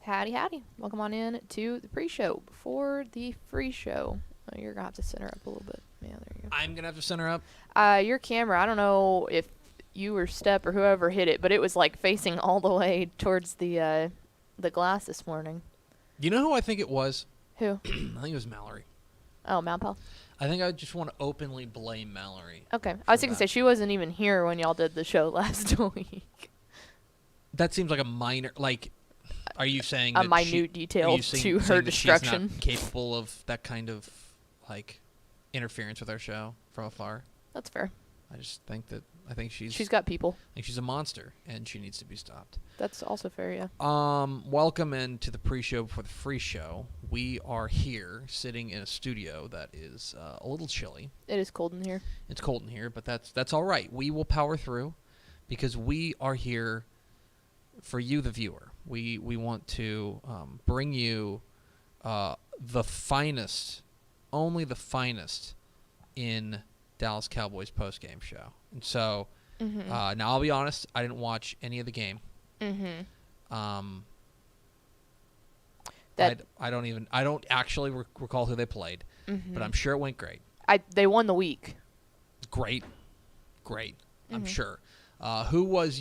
Howdy, howdy. Welcome on in to the pre-show. Before the free show, you're going to have to center up a little bit. Yeah, there you go. I'm going to have to center up? Your camera, I don't know if you or Step or whoever hit it, but it was like facing all the way towards the glass this morning. You know who I think it was? Who? I think it was Mallory. Oh, Malpal. I think I just want to openly blame Mallory. Okay. I was going to say, she wasn't even here when y'all did the show last week. That seems like a minor, like, are you saying a that minute detail to her destruction? She's not capable of that kind of, like, interference with our show from afar? That's fair. I think she's got people. I think she's a monster, and she needs to be stopped. That's also fair, yeah. Welcome into the pre-show before the free show. We are here, sitting in a studio that is a little chilly. It is cold in here. It's cold in here, but that's all right. We will power through, because we are here for you, the viewer. We want to bring you the finest, only the finest in Dallas Cowboys post-game show. And so, now I'll be honest, I didn't watch any of the game. I don't actually recall who they played, but I'm sure it went great. They won the week. Great. I'm sure. Who was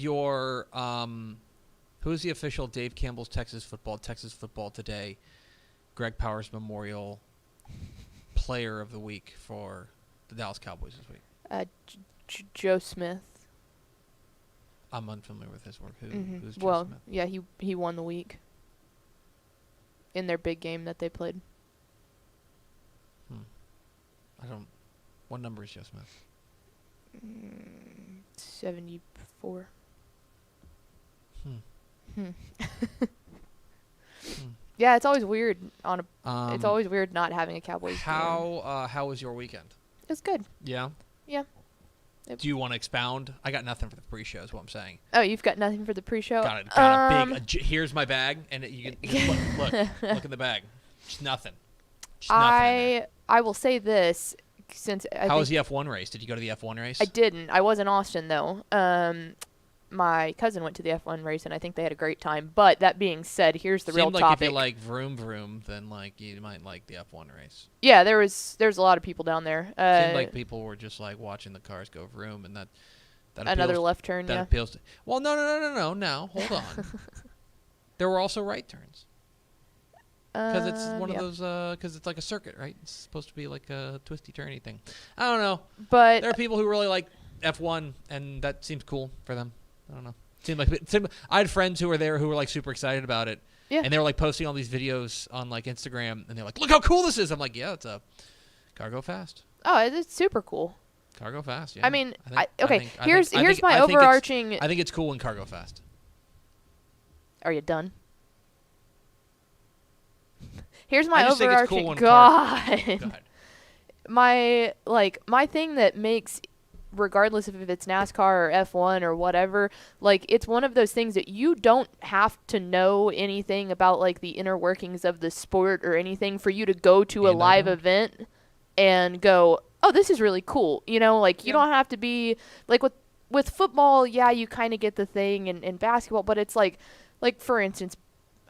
the official Dave Campbell's Texas Football Today, Greg Powers Memorial Player of the Week for the Dallas Cowboys this week? Joe Smith. I'm unfamiliar with his work. Who's Joe well, Smith? Yeah, he won the week in their big game that they played. What number is Joe Smith? 74. Yeah, it's always weird it's always weird not having a Cowboys game. How was your weekend? It was good. Yeah? Yeah. Do you want to expound? I got nothing for the pre-show is what I'm saying. Oh, you've got nothing for the pre-show? Got a big, here's my bag, and you can look in the bag. Just nothing. I will say this, since how was the F1 race? Did you go to the F1 race? I didn't. I was in Austin, though. My cousin went to the F1 race, and I think they had a great time. But that being said, here's the real topic. If you like vroom vroom, then like you might like the F1 race. Yeah, there's a lot of people down there. Seemed like people were just like watching the cars go vroom, and that another left turn. That appeals to. Well, no. Now hold on. There were also right turns. Because it's one of those. Because it's like a circuit, right? It's supposed to be like a twisty turny thing. I don't know. But there are people who really like F1, and that seems cool for them. I don't know. I had friends who were there who were like super excited about it. Yeah. And they were like posting all these videos on like Instagram, and they're like, "Look how cool this is!" I'm like, "Yeah, it's a cargo fast." Oh, it's super cool. Cargo fast. Yeah. I mean, here's my overarching. I think it's cool in cargo fast. Are you done? Here's my overarching. Think it's cool God. My thing that makes, regardless of if it's NASCAR or F1 or whatever, like, it's one of those things that you don't have to know anything about, like, the inner workings of the sport or anything for you to go to a live event and go, oh, this is really cool. You know, like, you don't have to be, like, with football, yeah, you kind of get the thing, and basketball, but it's like, for instance,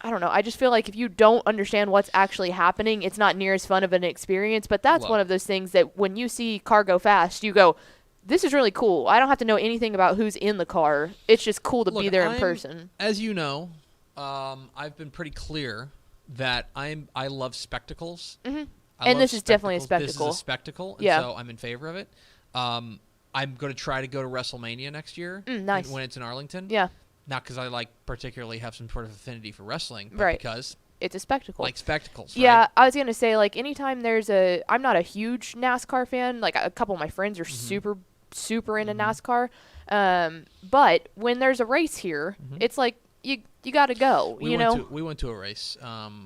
I don't know. I just feel like if you don't understand what's actually happening, it's not near as fun of an experience. But that's one of those things that when you see car go fast, you go, this is really cool. I don't have to know anything about who's in the car. It's just cool to be there in person. As you know, I've been pretty clear that I love spectacles. Mm-hmm. And this is definitely a spectacle. This is a spectacle, and so I'm in favor of it. I'm going to try to go to WrestleMania next year. Nice. When it's in Arlington. Yeah. Not because I particularly have some sort of affinity for wrestling, but because it's a spectacle. Like spectacles, right? Yeah, I was going to say, like, anytime I'm not a huge NASCAR fan. Like, a couple of my friends are super into NASCAR. But when there's a race here, it's like, you got to go, we went to a race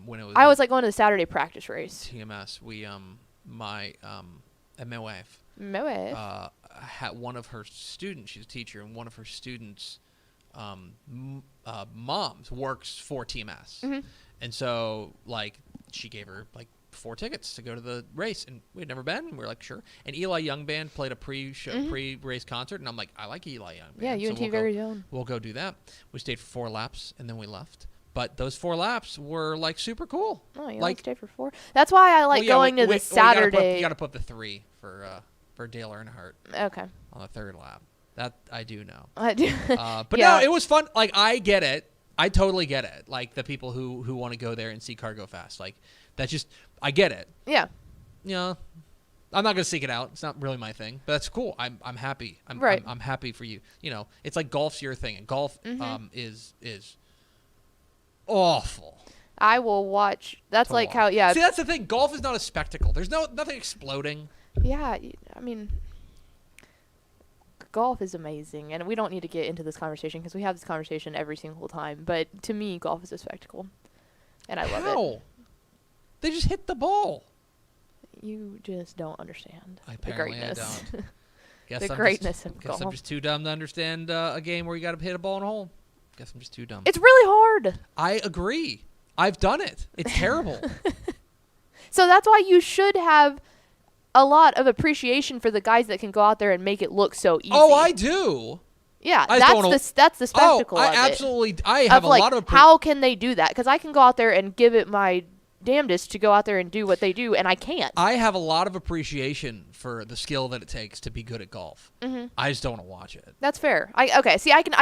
when it was... I was, like, going to the Saturday practice race. TMS. We, my wife... My wife? Had one of her students, she's a teacher, and one of her students... moms works for TMS, and so like she gave her like 4 tickets to go to the race, and we'd never been. And we were like, sure. And Eli Young Band played a pre-race concert, and I'm like, I like Eli Young Band. Yeah, UNT very own. We'll go do that. We stayed for 4 laps, and then we left. But those 4 laps were like super cool. Oh, you like only stayed for 4. That's why I like going to the Saturday. You got to put the 3 for Dale Earnhardt. Okay. On the 3rd lap. That I do know. I do. But no, it was fun. Like, I get it. I totally get it. Like, the people who want to go there and see car go fast. Like, that's just, I get it. Yeah. You know, I'm not going to seek it out. It's not really my thing. But that's cool. I'm happy. I'm happy for you. You know, it's like golf's your thing. And golf is awful. I will watch. That's like how, See, that's the thing. Golf is not a spectacle. There's nothing exploding. Yeah, I mean, golf is amazing, and we don't need to get into this conversation because we have this conversation every single time. But to me, golf is a spectacle, and I love it. They just hit the ball. You just don't understand Apparently the greatness. I don't. The greatness of golf. Guess I'm just too dumb to understand a game where you got to hit a ball in a hole. Guess I'm just too dumb. It's really hard. I agree. I've done it. It's terrible. So that's why you should have a lot of appreciation for the guys that can go out there and make it look so easy. Oh, I do. Yeah, that's the spectacle of it. Absolutely. I have a lot of how can they do that? Because I can go out there and give it my damnedest to go out there and do what they do, and I can't. I have a lot of appreciation for the skill that it takes to be good at golf. Mm-hmm. I just don't want to watch it. That's fair. I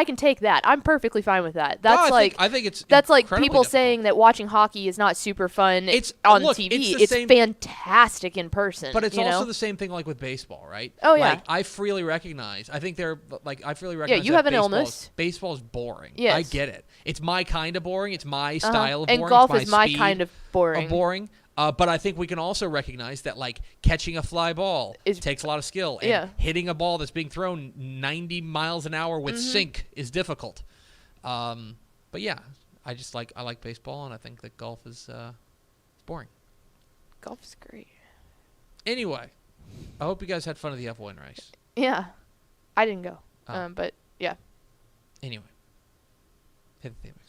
can take that. I'm perfectly fine with that. That's I think it's that's like people difficult. saying that watching hockey is not super fun on TV. It's fantastic in person. But it's also the same thing like with baseball, right? Oh yeah. Like, I freely recognize. I freely recognize. Yeah, you have an illness. Baseball is boring. Yes. I get it. It's my kind of boring. It's my style of boring. And golf it's is my speed kind of boring. But I think we can also recognize that, like, catching a fly ball takes a lot of skill. And hitting a ball that's being thrown 90 miles an hour with sink is difficult. But yeah, I like baseball, and I think that golf is boring. Golf is great. Anyway, I hope you guys had fun at the F1 race. Yeah. I didn't go. But yeah. Anyway. Hit the theme expo.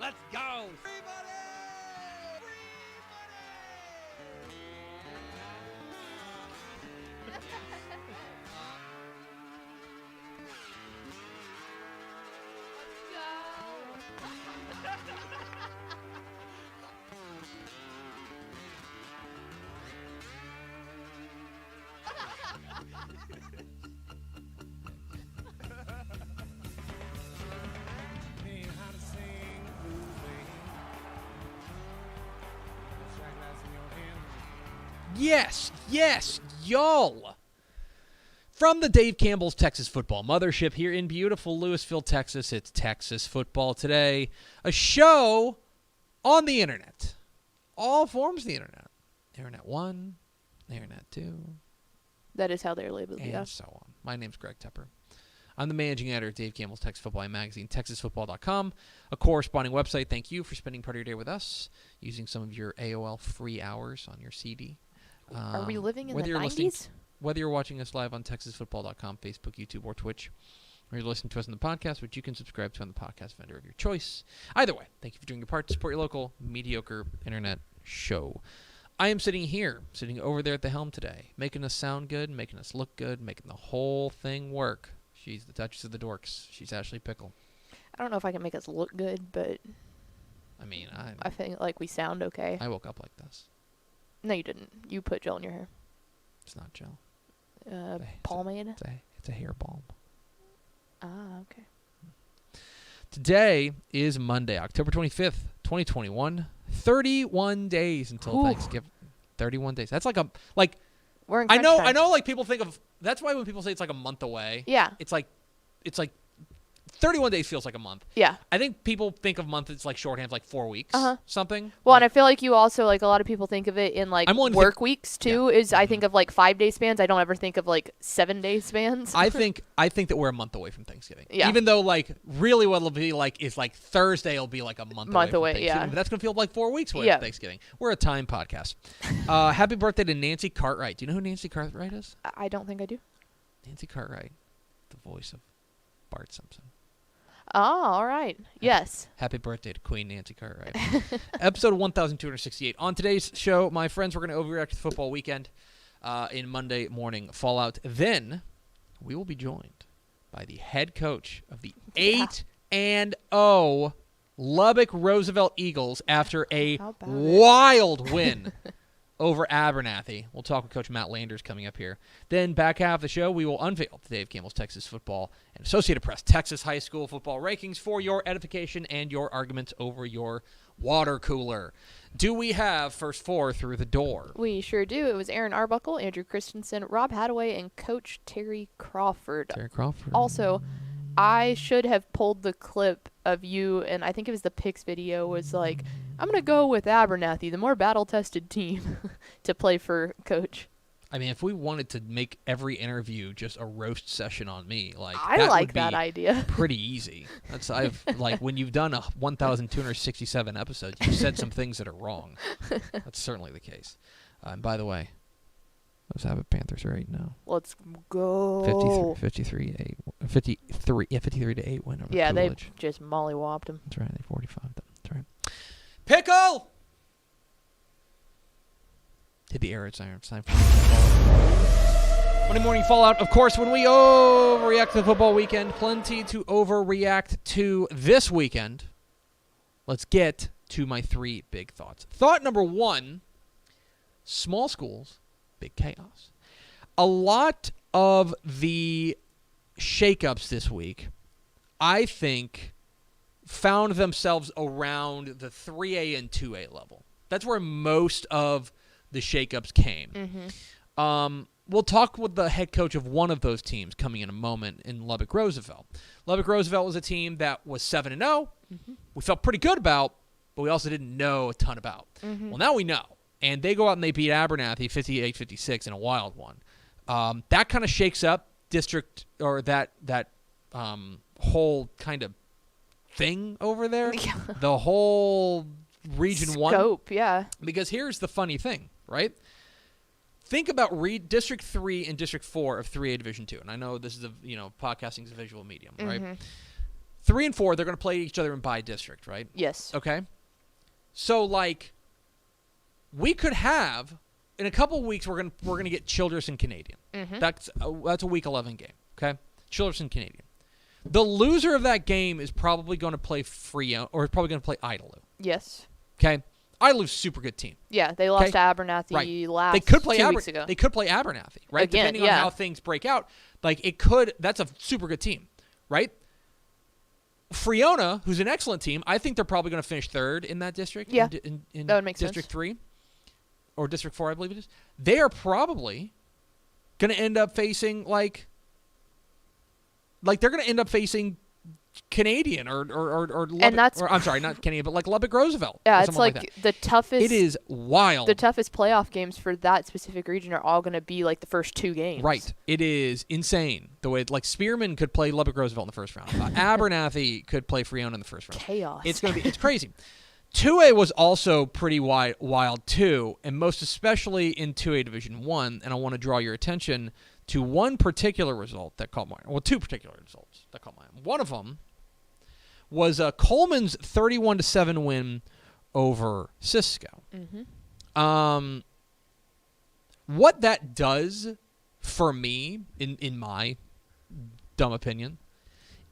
Let's go! Free money! Yes, y'all. From the Dave Campbell's Texas Football Mothership here in beautiful Lewisville, Texas, it's Texas Football Today, a show on the internet. All forms of the internet. Internet 1, Internet 2. That is how they're labeled, and so on. My name's Greg Tepper. I'm the managing editor of Dave Campbell's Texas Football magazine, TexasFootball.com, a corresponding website. Thank you for spending part of your day with us, using some of your AOL free hours on your CD. Are we living in the 90s? Whether you're watching us live on TexasFootball.com, Facebook, YouTube, or Twitch, or you're listening to us on the podcast, which you can subscribe to on the podcast vendor of your choice. Either way, thank you for doing your part to support your local mediocre internet show. I am sitting over there at the helm today, making us sound good, making us look good, making the whole thing work. She's the Duchess of the Dorks. She's Ashley Pickle. I don't know if I can make us look good, but I mean, I think like we sound okay. I woke up like this. No, you didn't. You put gel in your hair. It's not gel. Pomade? It's a hair balm. Ah, okay. Today is Monday, October 25th, 2021. 31 days until Thanksgiving. 31 days. That's we're in I know time. like people think of, that's why when people say it's like a month away. Yeah. It's like 31 days feels like a month. Yeah. I think people think of month, it's like shorthand, like 4 weeks, something. Well, and I feel like you also, like a lot of people think of it in like work weeks too, I think of like 5-day spans. I don't ever think of like 7-day spans. I think that we're a month away from Thanksgiving. Yeah. Even though like really what it'll be like is like Thursday will be like a month away from Thanksgiving. Yeah. But that's going to feel like 4 weeks away from Thanksgiving. We're a time podcast. Happy birthday to Nancy Cartwright. Do you know who Nancy Cartwright is? I don't think I do. Nancy Cartwright, the voice of Bart Simpson. Oh, all right. Yes. Happy birthday to Queen Nancy Cartwright. Episode 1268. On today's show, my friends, we're going to overreact to the football weekend in Monday morning Fallout. Then we will be joined by the head coach of the 8-0 Lubbock Roosevelt Eagles after a wild win over Abernathy. We'll talk with Coach Matt Landers coming up here. Then back half of the show, we will unveil the Dave Campbell's Texas Football and Associated Press Texas High School football rankings for your edification and your arguments over your water cooler. Do we have first four through the door? We sure do. It was Aaron Arbuckle, Andrew Christensen, Rob Hadaway, and Coach Terry Crawford. Terry Crawford. Also, I should have pulled the clip of you, and I think it was the Picks video, was like, I'm going to go with Abernathy, the more battle-tested team, to play for Coach. I mean, if we wanted to make every interview just a roast session on me, like I that like would be that idea. pretty easy. Like when you've done 1,267 episodes, you've said some things that are wrong. That's certainly the case. And by the way, let's have it. Panthers right now. Let's go. 53 to 8 win over Yeah, Coolidge. they just mollywopped them. That's right. They 45 them. That's right. Pickle. Hit the air. It's time for Monday morning Fallout. Of course, when we overreact to the football weekend, plenty to overreact to this weekend. Let's get to my three big thoughts. Thought number one, small schools, big chaos. A lot of the shakeups this week, I think, found themselves around the 3A and 2A level. That's where most of the shakeups came. Mm-hmm. We'll talk with the head coach of one of those teams coming in a moment in Lubbock Roosevelt. Lubbock Roosevelt was a team that was 7-0. Mm-hmm. We felt pretty good about, but we also didn't know a ton about. Mm-hmm. Well, now we know. And they go out and they beat Abernathy 58-56 in a wild one. That kind of shakes up district or that whole kind of thing over there. Yeah. The whole Region 1. Scope, yeah. Because here's the funny thing, right? Think about District 3 and District 4 of 3A Division 2. And I know this is podcasting is a visual medium, right? Mm-hmm. 3 and 4, they're going to play each other in by district, right? Yes. Okay. So we could have in a couple of weeks we're going to get Childress and Canadian. Mm-hmm. That's a week 11 game, okay? Childress and Canadian. The loser of that game is probably going to play Frio or is probably going to play Idalou. Yes. Okay. Idalou's super good team. Yeah, they lost to Abernathy last 2 weeks ago. They could play Abernathy, right? Again, depending on how things break out. That's a super good team, right? Friona, who's an excellent team, I think they're probably going to finish third in that district. Yeah, in that would make District sense. 3 or District 4, I believe it is. They are probably going to end up facing they're going to end up facing Canadian or Lubbock, and that's I'm sorry, not Canadian, but Lubbock Roosevelt. Yeah, it's the toughest. It is wild. The toughest playoff games for that specific region are all going to be the first two games. Right. It is insane the way Spearman could play Lubbock Roosevelt in the first round. Abernathy could play Friona in the first round. Chaos. It's crazy. 2A was also pretty wild too, and most especially in 2A Division 1, and I want to draw your attention to one particular result that caught my eye. Well, two particular results that caught my eye. One of them was Coleman's 31-7 win over Cisco. Mm-hmm. What that does for me, in my dumb opinion,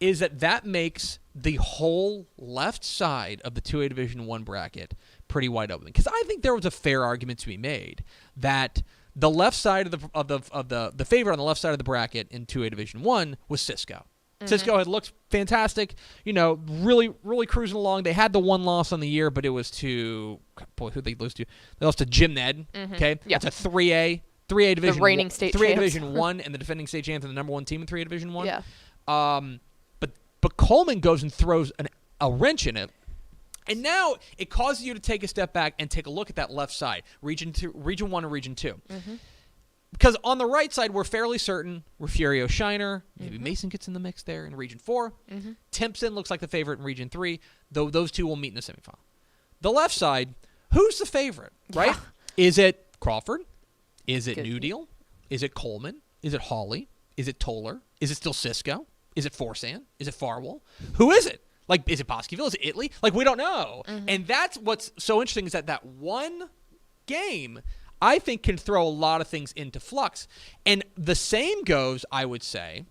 is that makes the whole left side of the 2A Division 1 bracket pretty wide open. Because I think there was a fair argument to be made that the left side of the favorite on the left side of the bracket in 2A Division 1 was Cisco. Mm-hmm. Cisco had looked fantastic, really, really cruising along. They had the one loss on the year, but it was to who they lose to? They lost to Jim Ned. Mm-hmm. Okay, yeah. That's a 3A Division. The reigning state 3A champs. Division 1 and the defending state champs and the number one team in 3A Division 1. Yeah. But Coleman goes and throws a wrench in it. And now it causes you to take a step back and take a look at that left side, Region 1 and Region 2. Mm-hmm. Because on the right side, we're fairly certain Refugio Shiner, maybe Mm-hmm. Mason gets in the mix there in Region 4. Mm-hmm. Timpson looks like the favorite in Region 3, though those two will meet in the semifinal. The left side, who's the favorite, right? Yeah. Is it Crawford? Is it Good. New Deal? Is it Coleman? Is it Hawley? Is it Toller? Is it still Cisco? Is it Forsan? Is it Farwell? Who is it? Like, is it Bosqueville? Is it Italy? Like, we don't know. And that's what's so interesting is that one game, I think, can throw a lot of things into flux. And the same goes, I would say,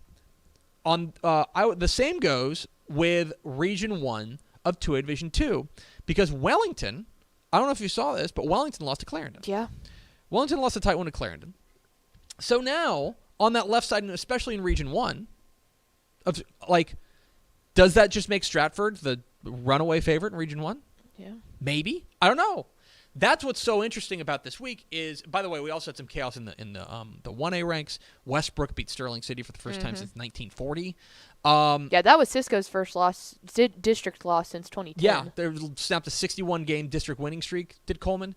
the same goes with Region 1 of 2A Division 2. Because Wellington, I don't know if you saw this, but Wellington lost to Clarendon. Yeah. Wellington lost a tight one to Clarendon. So now, on that left side, and especially in Region 1, does that just make Stratford the runaway favorite in Region 1? Yeah. Maybe. I don't know. That's what's so interesting about this week is, by the way, we also had some chaos in the 1A ranks. Westbrook beat Sterling City for the first time since 1940. Yeah, that was Cisco's first district loss since 2010. Yeah, they snapped a 61-game district winning streak, did Coleman.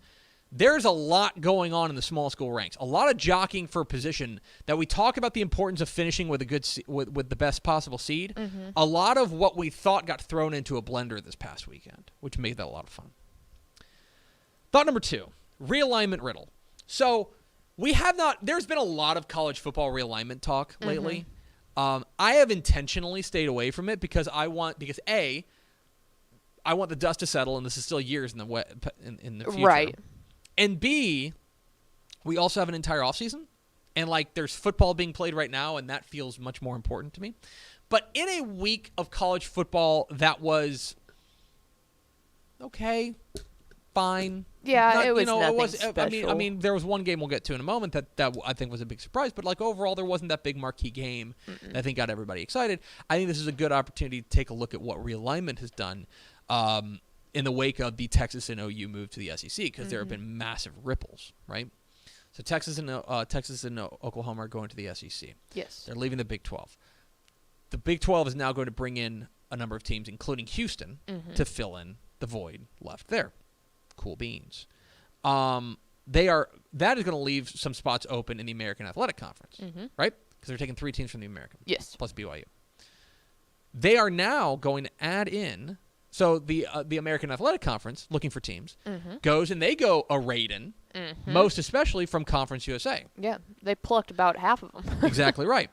There's a lot going on in the small school ranks. A lot of jockeying for position that we talk about the importance of finishing with a good with the best possible seed. A lot of what we thought got thrown into a blender this past weekend, which made that a lot of fun. Thought number 2, realignment riddle. So there's been a lot of college football realignment talk lately. I have intentionally stayed away from it because I want the dust to settle, and this is still years in the future. Right. And B, we also have an entire offseason, and there's football being played right now, and that feels much more important to me. But in a week of college football that was okay, fine. Yeah, it was nothing special. I mean, there was one game we'll get to in a moment that I think was a big surprise, but overall there wasn't that big marquee game that I think got everybody excited. I think this is a good opportunity to take a look at what realignment has done in the wake of the Texas and OU move to the SEC, because there have been massive ripples, right? So Texas and Oklahoma are going to the SEC. Yes. They're leaving the Big 12. The Big 12 is now going to bring in a number of teams, including Houston, to fill in the void left there. Cool beans. That is going to leave some spots open in the American Athletic Conference, right? Because they're taking 3 teams from the American. Yes. Plus BYU. They are now going to add in. So the American Athletic Conference, looking for teams, goes and they go a raiding, most especially from Conference USA. Yeah, they plucked about half of them. Exactly right.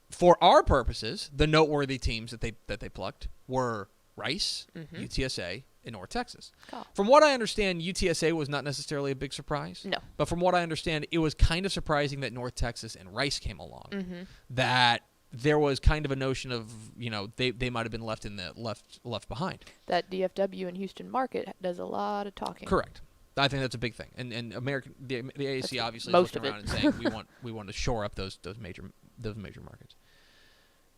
For our purposes, the noteworthy teams that they plucked were Rice, UTSA, and North Texas. Oh. From what I understand, UTSA was not necessarily a big surprise. No. But from what I understand, it was kind of surprising that North Texas and Rice came along. That there was kind of a notion of, they might have been left behind. That DFW and Houston market does a lot of talking. Correct. I think that's a big thing. And the AAC obviously is most looking of around and saying we want to shore up those major markets.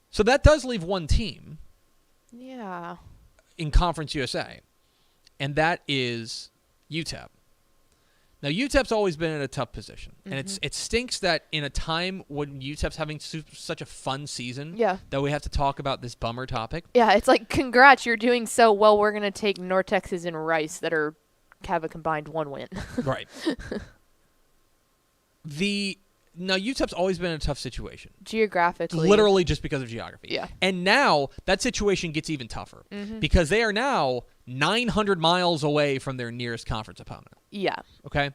So that does leave one team. Yeah. In Conference USA, and that is UTEP. Now, UTEP's always been in a tough position, and it stinks that in a time when UTEP's having such a fun season that we have to talk about this bummer topic. Yeah, it's like, congrats, you're doing so well. We're going to take North Texas and Rice that have a combined 1 win. Right. Now, UTEP's always been in a tough situation. Geographically. Literally just because of geography. Yeah. And now that situation gets even tougher because they are now 900 miles away from their nearest conference opponent. Yeah. Okay?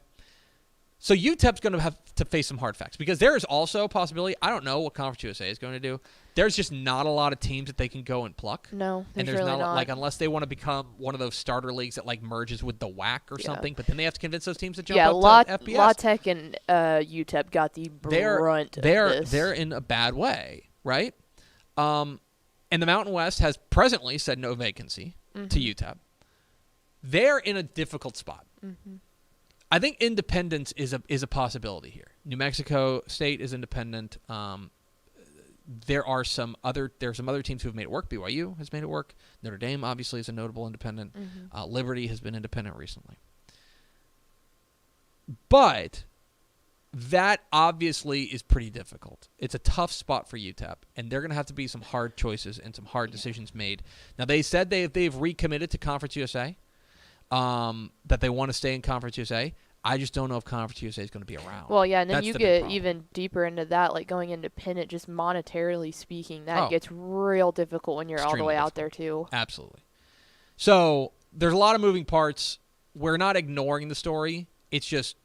So UTEP's going to have to face some hard facts because there is also a possibility. I don't know what Conference USA is going to do. There's just not a lot of teams that they can go and pluck. No, and there's really not. Unless they want to become one of those starter leagues that merges with the WAC or something, but then they have to convince those teams to jump up to FBS. La Tech and UTEP got the brunt of this. They're in a bad way, right? And the Mountain West has presently said no vacancy to UTEP. They're in a difficult spot. I think independence is a possibility here. New Mexico State is independent. There are some other teams who have made it work. BYU has made it work. Notre Dame obviously is a notable independent. Liberty has been independent recently. But that obviously is pretty difficult. It's a tough spot for UTEP, and they're going to have to be some hard choices and some hard decisions made. Now, they said they've recommitted to Conference USA, that they want to stay in Conference USA. I just don't know if Conference USA is going to be around. Well, yeah, and then That's you the get even deeper into that, going independent, just monetarily speaking, that gets real difficult when you're all the way out there, too. Absolutely. So there's a lot of moving parts. We're not ignoring the story. It's just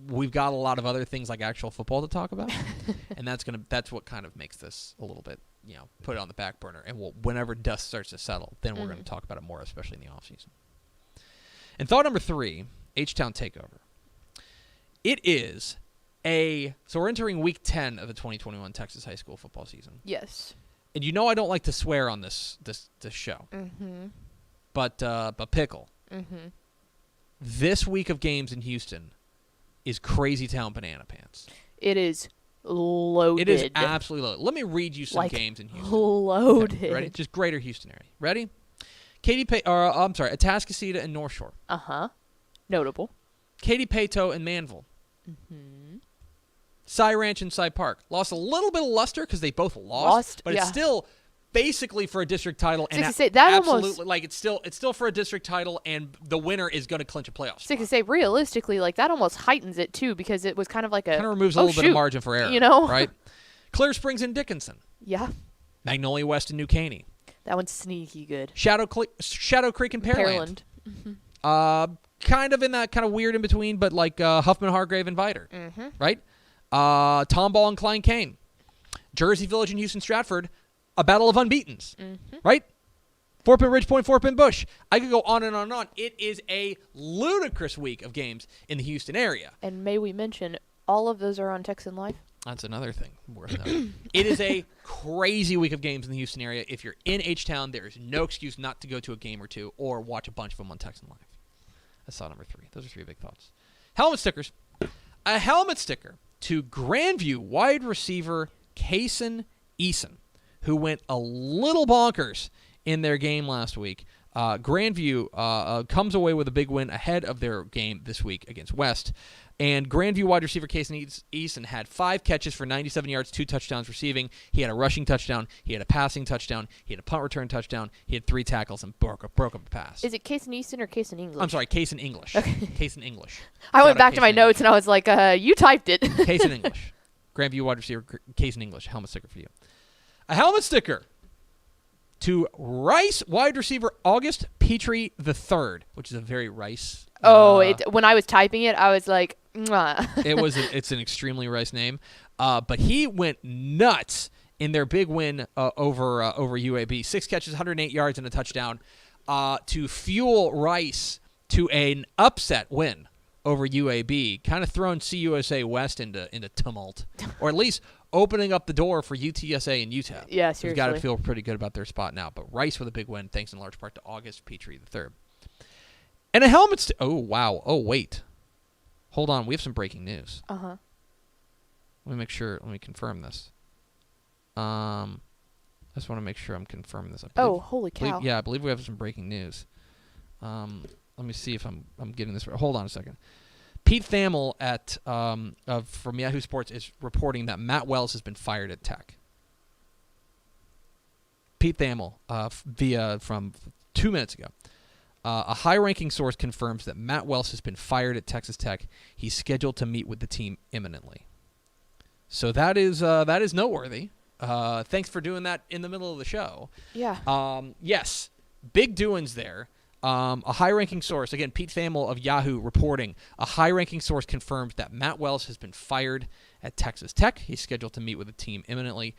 we've got a lot of other things like actual football to talk about, and that's what kind of makes this a little bit put it on the back burner, and whenever dust starts to settle, then we're going to talk about it more, especially in the off season. And thought number 3, H-Town takeover. It is so we're entering week 10 of the 2021 Texas high school football season. Yes. And I don't like to swear on this show. Mm-hmm. But pickle. Mm-hmm. This week of games in Houston is crazy town banana pants. It is loaded. It is absolutely loaded. Let me read you some games in Houston. Loaded. Okay, ready? Just greater Houston area. Ready? Atascocita and North Shore. Uh-huh. Notable. Katy Pato and Manville. Mm-hmm. Cy Ranch and Cy Park. Lost a little bit of luster because they both lost, but it's still basically for a district title. And absolutely, it's still for a district title, and the winner is going to clinch a playoff spot. To say, realistically, that almost heightens it too, because it was kind of like removes a little bit of margin for error, right? Clear Springs and Dickinson. Yeah. Magnolia West and New Caney. That one's sneaky good. Shadow Creek and Pearland. Mm-hmm. Kind of in that kind of weird in between, but Huffman, Hargrave, and Viter, right? Tomball and Klein Kane. Jersey Village and Houston Stratford. A battle of unbeatens, right? Fort Pitt Ridgepoint, Fort Pitt Bush. I could go on and on and on. It is a ludicrous week of games in the Houston area. And may we mention, all of those are on Texan Live? That's another thing worth noting. It is a crazy week of games in the Houston area. If you're in H-Town, there is no excuse not to go to a game or two or watch a bunch of them on Texan Live. That's thought number 3. Those are 3 big thoughts. Helmet stickers. A helmet sticker to Grandview wide receiver Kason Eason, who went a little bonkers in their game last week. Grandview comes away with a big win ahead of their game this week against West. And Grandview wide receiver Kason Eason had 5 catches for 97 yards, 2 touchdowns receiving. He had a rushing touchdown. He had a passing touchdown. He had a punt return touchdown. He had 3 tackles and broke up a pass. Is it Kason Eason or Kason English? I'm sorry, Kason English. Okay. Kason English. I went back to my notes and I was like, you typed it. Kason English. Grandview wide receiver Kason English. Helmet sticker for you. A helmet sticker to Rice wide receiver August Petrie III, which is a very Rice. When I was typing it, I was like, mwah. It's an extremely Rice name, but he went nuts in their big win over UAB. 6 catches, 108 yards, and a touchdown to fuel Rice to an upset win over UAB, kind of throwing CUSA West into tumult, or at least opening up the door for UTSA and UTEP. Yeah, seriously. We've got to feel pretty good about their spot now. But Rice with a big win, thanks in large part to August Petrie III. And a helmet oh, wow. Oh, wait. Hold on. We have some breaking news. Uh-huh. Let me make sure. Let me confirm this. I just want to make sure I'm confirming this. Holy cow. I believe we have some breaking news. Let me see if I'm getting this right. Hold on a second. Pete Thamel from Yahoo Sports is reporting that Matt Wells has been fired at Tech. Pete Thamel, from 2 minutes ago. A high-ranking source confirms that Matt Wells has been fired at Texas Tech. He's scheduled to meet with the team imminently. So that is noteworthy. Thanks for doing that in the middle of the show. Yeah. Yes, big doings there. A high-ranking source, again, Pete Thamel of Yahoo reporting, a high-ranking source confirms that Matt Wells has been fired at Texas Tech. He's scheduled to meet with the team imminently.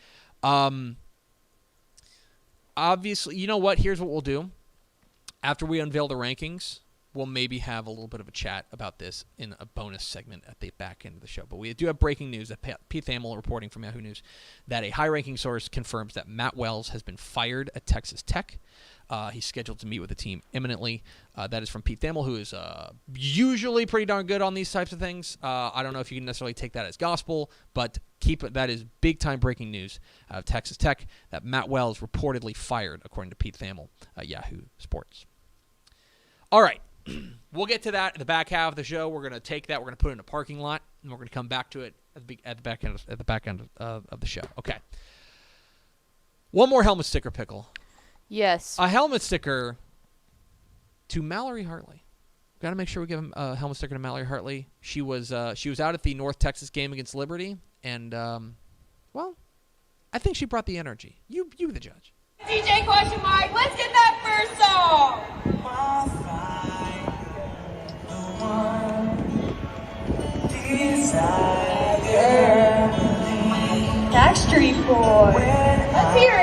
Obviously, you know what? Here's what we'll do. After we unveil the rankings, we'll maybe have a little bit of a chat about this in a bonus segment at the back end of the show. But we do have breaking news that Pete Thamel reporting from Yahoo News that a high-ranking source confirms that Matt Wells has been fired at Texas Tech. He's scheduled to meet with the team imminently. That is from Pete Thamel, who is usually pretty darn good on these types of things. I don't know if you can necessarily take that as gospel, but that is big-time breaking news out of Texas Tech that Matt Wells reportedly fired, according to Pete Thamel at Yahoo Sports. All right. We'll get to that in the back half of the show. We're going to take that. We're going to put it in a parking lot, and we're going to come back to it at the back end of the show. Okay. One more helmet sticker, Pickle. Yes. A helmet sticker to Mallory Hartley. Got to make sure we give him a helmet sticker to Mallory Hartley. She was out at the North Texas game against Liberty, and well, I think she brought the energy. You the judge. DJ question mark. Let's get that first song. Backstreet Boys. Let's hear it.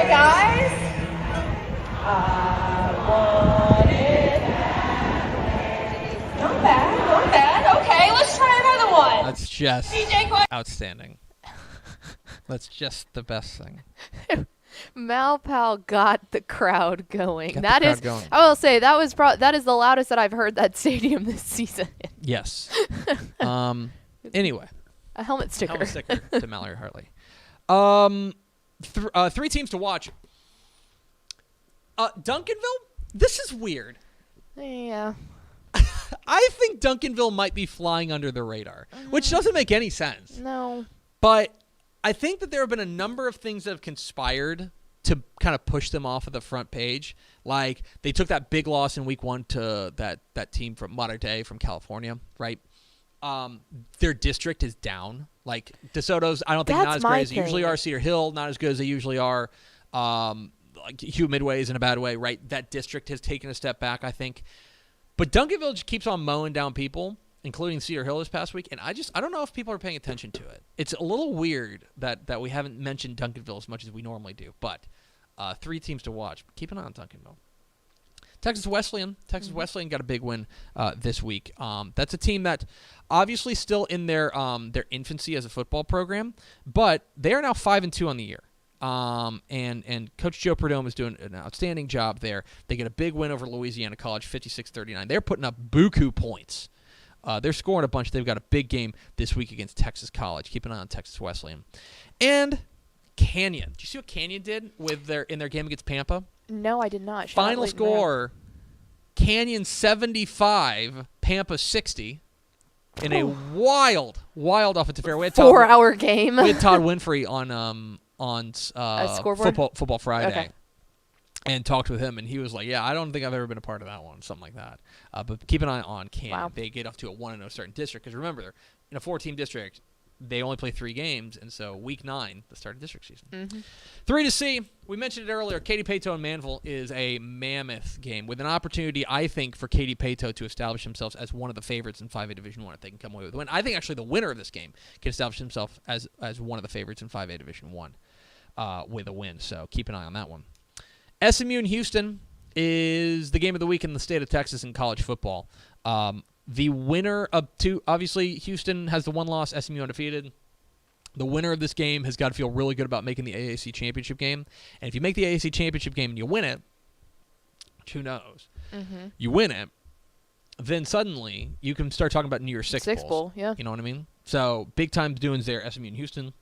That's just DJ outstanding. That's just the best thing. Malpal got the crowd going. Got the That crowd is, going. I will say, that is the loudest that I've heard that stadium this season. Yes. Anyway. A helmet sticker. Helmet sticker to Mallory Hartley. 3 teams to watch. Duncanville? This is weird. Yeah. I think Duncanville might be flying under the radar, which doesn't make any sense. No. But I think that there have been a number of things that have conspired to kind of push them off of the front page. Like, they took that big loss in week 1 to that team from Modern Day from California, right? Their district is down. Like, DeSoto's, I don't think, That's not as my great as they thing. usually are. Cedar Hill, not as good as they usually are. Like, Hugh Midway is in a bad way, right? That district has taken a step back, I think. But Duncanville just keeps on mowing down people, including Cedar Hill this past week, and I don't know if people are paying attention to it. It's a little weird that we haven't mentioned Duncanville as much as we normally do, but 3 teams to watch. Keep an eye on Duncanville. Texas Wesleyan got a big win this week. That's a team that obviously still in their infancy as a football program, but they are now 5-2 on the year. And Coach Joe Perdomo is doing an outstanding job there. They get a big win over Louisiana College, 56-39. They're putting up buku points. They're scoring a bunch. They've got a big game this week against Texas College. Keep an eye on Texas Wesleyan. And Canyon. Did you see what Canyon did in their game against Pampa? No, I did not. Final score, Canyon 75, Pampa 60. In a wild offensive affair. We had 4-hour game. We had Todd Winfrey on scoreboard? Football Friday, Okay. and talked with him, and he was like, "Yeah, I don't think I've ever been a part of that one, something like that." But keep an eye on Canyon. Wow. They get off to a 1-0 start in district because remember, they're in a 4-team district. They only play 3 games, and so week 9, the start of district season. Mm-hmm. 3 to see. We mentioned it earlier. Katy Paetow and Manville is a mammoth game with an opportunity, I think, for Katy Paetow to establish themselves as one of the favorites in 5A Division I if they can come away with a win. I think actually the winner of this game can establish himself as one of the favorites in 5A Division I with a win. So keep an eye on that one. SMU and Houston is the game of the week in the state of Texas in college football. The winner of 2, obviously Houston has the 1 loss, SMU undefeated. The winner of this game has got to feel really good about making the AAC championship game. And if you make the AAC championship game and you win it, which who knows, you win it, then suddenly you can start talking about New Year's Six Bowls. Bowl, yeah. You know what I mean? So big time doings there, SMU and Houston.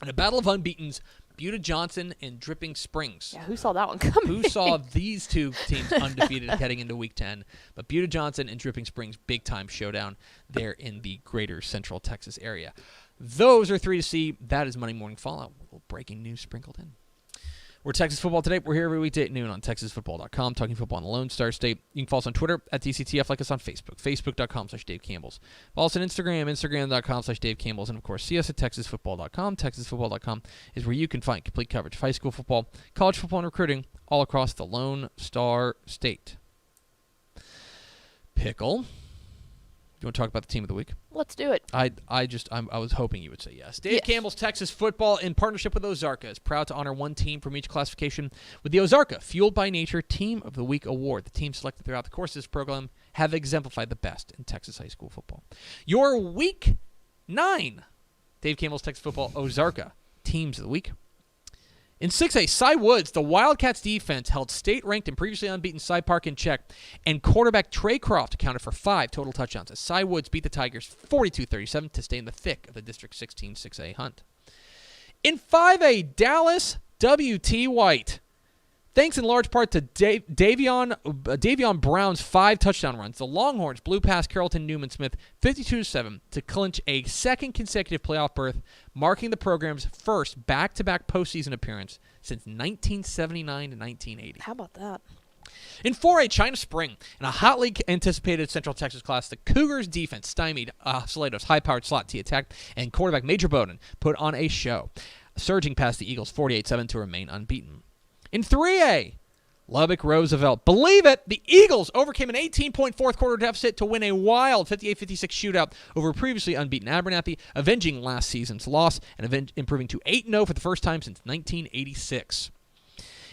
And a battle of unbeatens, Buda Johnson and Dripping Springs. Yeah, who saw that one coming? Who saw these 2 teams undefeated heading into Week 10? But Buda Johnson and Dripping Springs, big-time showdown there in the greater Central Texas area. Those are 3 to see. That is Monday Morning Fallout. A little breaking news sprinkled in. We're Texas Football Today. We're here every weekday at noon on TexasFootball.com, talking football in the Lone Star State. You can follow us on Twitter at DCTF, like us on Facebook, Facebook.com/Dave Campbell's. Follow us on Instagram, Instagram.com/Dave Campbell's. And, of course, see us at TexasFootball.com. TexasFootball.com is where you can find complete coverage of high school football, college football, and recruiting all across the Lone Star State. Pickle. You want to talk about the team of the week? Let's do it. I was hoping you would say yes. Dave Yes. Campbell's Texas Football, in partnership with Ozarka, is proud to honor one team from each classification with the Ozarka Fueled by Nature Team of the Week Award. The teams selected throughout the course of this program have exemplified the best in Texas high school football. Your Week 9, Dave Campbell's Texas Football Ozarka Teams of the Week. In 6A, Cy Woods, the Wildcats defense held state-ranked and previously unbeaten Cy Park in check, and quarterback Trey Croft accounted for 5 total touchdowns as Cy Woods beat the Tigers 42-37 to stay in the thick of the District 16 6A hunt. In 5A, Dallas W.T. White. Thanks in large part to Davion Brown's 5 touchdown runs, the Longhorns blew past Carrollton Newman-Smith 52-7 to clinch a second consecutive playoff berth, marking the program's first back-to-back postseason appearance since 1979 to 1980. How about that? In 4A, China Spring, in a hotly anticipated Central Texas class, the Cougars' defense stymied Salato's high-powered slot T attack, and quarterback Major Bowden put on a show, surging past the Eagles 48-7 to remain unbeaten. In 3A, Lubbock Roosevelt. Believe it, the Eagles overcame an 18-point fourth-quarter deficit to win a wild 58-56 shootout over previously unbeaten Abernathy, avenging last season's loss and improving to 8-0 for the first time since 1986.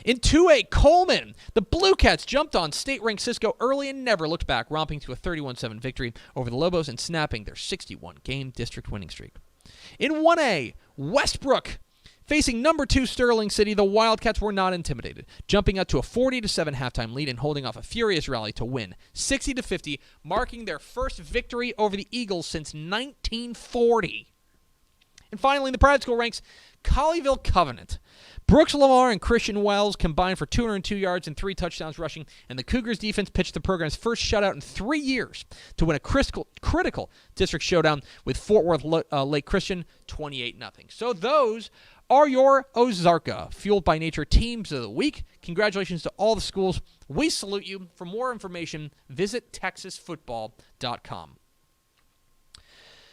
In 2A, Coleman, the Blue Cats jumped on state-ranked Cisco early and never looked back, romping to a 31-7 victory over the Lobos and snapping their 61-game district winning streak. In 1A, Westbrook, facing number 2 Sterling City, the Wildcats were not intimidated, jumping out to a 40-7 halftime lead and holding off a furious rally to win 60-50, marking their first victory over the Eagles since 1940. And finally, in the private school ranks, Colleyville Covenant. Brooks Lamar and Christian Wells combined for 202 yards and 3 touchdowns rushing, and the Cougars defense pitched the program's first shutout in 3 years to win a critical district showdown with Fort Worth Lake Christian 28-0. So those are your Ozarka Fueled by Nature Teams of the Week. Congratulations to all the schools. We salute you. For more information, visit texasfootball.com.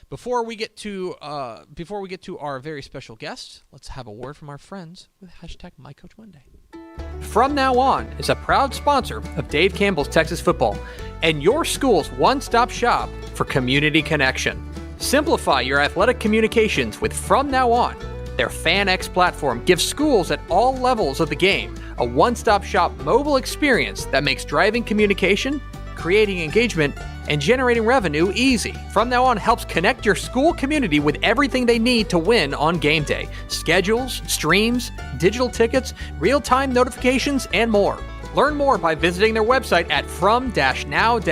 Before we get to our very special guests, let's have a word from our friends with hashtag MyCoachMonday. From Now On is a proud sponsor of Dave Campbell's Texas Football and your school's one-stop shop for community connection. Simplify your athletic communications with From Now On. Their FanX platform gives schools at all levels of the game a one-stop shop mobile experience that makes driving communication, creating engagement, and generating revenue easy. From Now On helps connect your school community with everything they need to win on game day. Schedules, streams, digital tickets, real-time notifications, and more. Learn more by visiting their website at from-now-on.com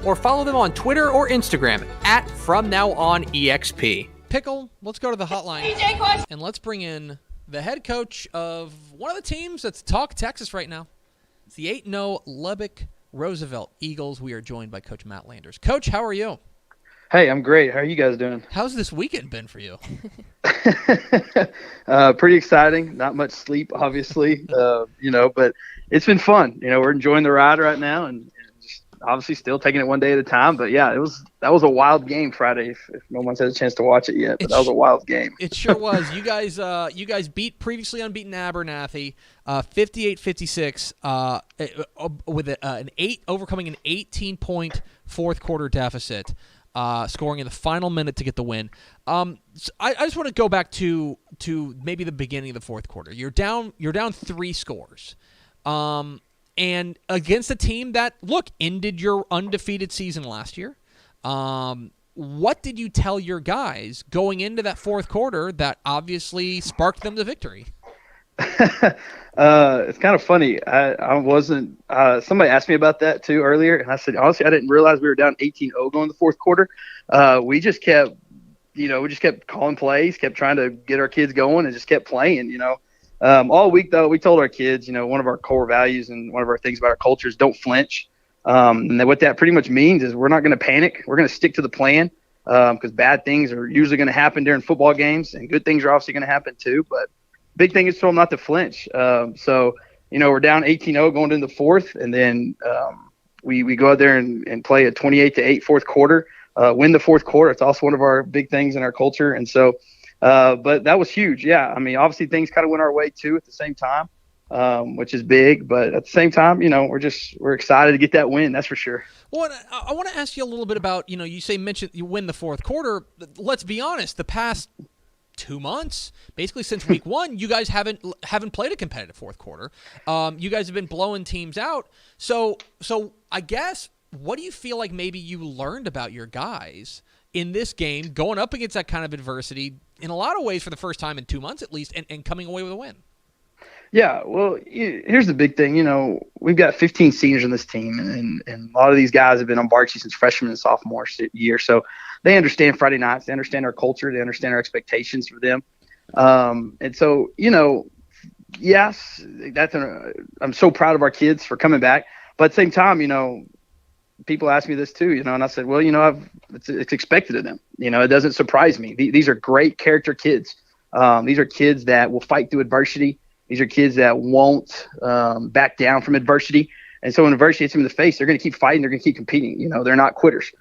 or follow them on Twitter or Instagram at FromNowOnEXP. Pickle, let's go to the hotline and let's bring in the head coach of one of the teams that's Talk Texas right now. It's the 8-0 Lubbock Roosevelt Eagles. We are joined by Coach Matt Landers. Coach, how are you? Hey, I'm great. How are you guys doing? How's this weekend been for you? Pretty exciting. Not much sleep, obviously, but it's been fun. We're enjoying the ride right now and just obviously still taking it one day at a time. But, yeah, that was a wild game Friday if no one's had a chance to watch it yet. But that was a wild game. It sure was. You guys beat previously unbeaten Abernathy 58-56 with overcoming an 18-point fourth-quarter deficit. Scoring in the final minute to get the win. So I just want to go back to maybe the beginning of the fourth quarter. You're down 3 scores, and against a team that ended your undefeated season last year. What did you tell your guys going into that fourth quarter that obviously sparked them to victory? It's kind of funny. I wasn't somebody asked me about that too earlier, and I said honestly I didn't realize we were down 18-0 going in the fourth quarter. We just kept calling plays, kept trying to get our kids going, and just kept playing. All week though we told our kids, one of our core values and one of our things about our culture is don't flinch. And what that pretty much means is we're not going to panic. We're going to stick to the plan because bad things are usually going to happen during football games, and good things are obviously going to happen too. But big thing is to them not to flinch. So, we're down 18-0 going into the fourth, and then we go out there and play a 28-8 fourth quarter, win the fourth quarter. It's also one of our big things in our culture. And so, but that was huge. Yeah. I mean, obviously things kind of went our way too at the same time, which is big. But at the same time, we're excited to get that win. That's for sure. Well, I want to ask you a little bit about, mentioned you win the fourth quarter. Let's be honest, the past 2 months, basically since week 1, you guys haven't played a competitive fourth quarter. You guys have been blowing teams out. So I guess, what do you feel like maybe you learned about your guys in this game, going up against that kind of adversity in a lot of ways for the first time in 2 months at least, and coming away with a win? Yeah, well, here's the big thing. We've got 15 seniors on this team, and a lot of these guys have been on varsity since freshman and sophomore year. So they understand Friday nights. They understand our culture. They understand our expectations for them. And so, yes, I'm so proud of our kids for coming back. But at the same time, people ask me this too, and I said, well, it's expected of them. It doesn't surprise me. These are great character kids. These are kids that will fight through adversity. These are kids that won't back down from adversity. And so when adversity hits them in the face, they're going to keep fighting. They're going to keep competing. They're not quitters.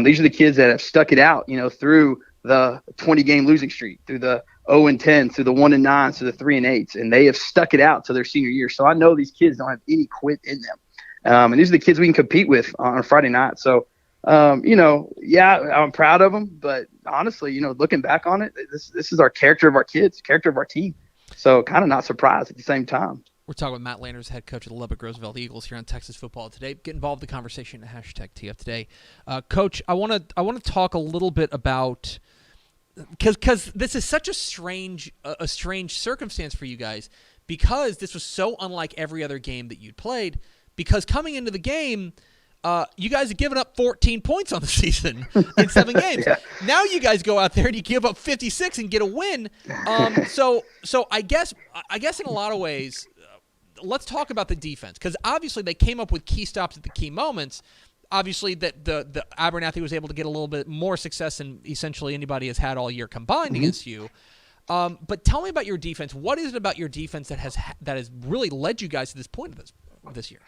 These are the kids that have stuck it out, through the 20-game losing streak, through the 0-10, through the 1-9, through the 3-8s, and they have stuck it out to their senior year. So I know these kids don't have any quit in them. And these are the kids we can compete with on Friday night. So, yeah, I'm proud of them. But honestly, looking back on it, this is our character of our kids, character of our team. So kind of not surprised at the same time. We're talking with Matt Landers, head coach of the Lubbock Roosevelt Eagles here on Texas Football Today. Get involved in the conversation at #TF Today. Coach, I want to talk a little bit about, because this is such a strange circumstance for you guys, because this was so unlike every other game that you'd played. Because coming into the game, you guys have given up 14 points on the season in 7 games. Yeah. Now you guys go out there and you give up 56 and get a win. So I guess in a lot of ways, let's talk about the defense, because obviously they came up with key stops at the key moments. Obviously that the Abernathy was able to get a little bit more success than essentially anybody has had all year combined against you. But tell me about your defense. What is it about your defense that has really led you guys to this point of this year?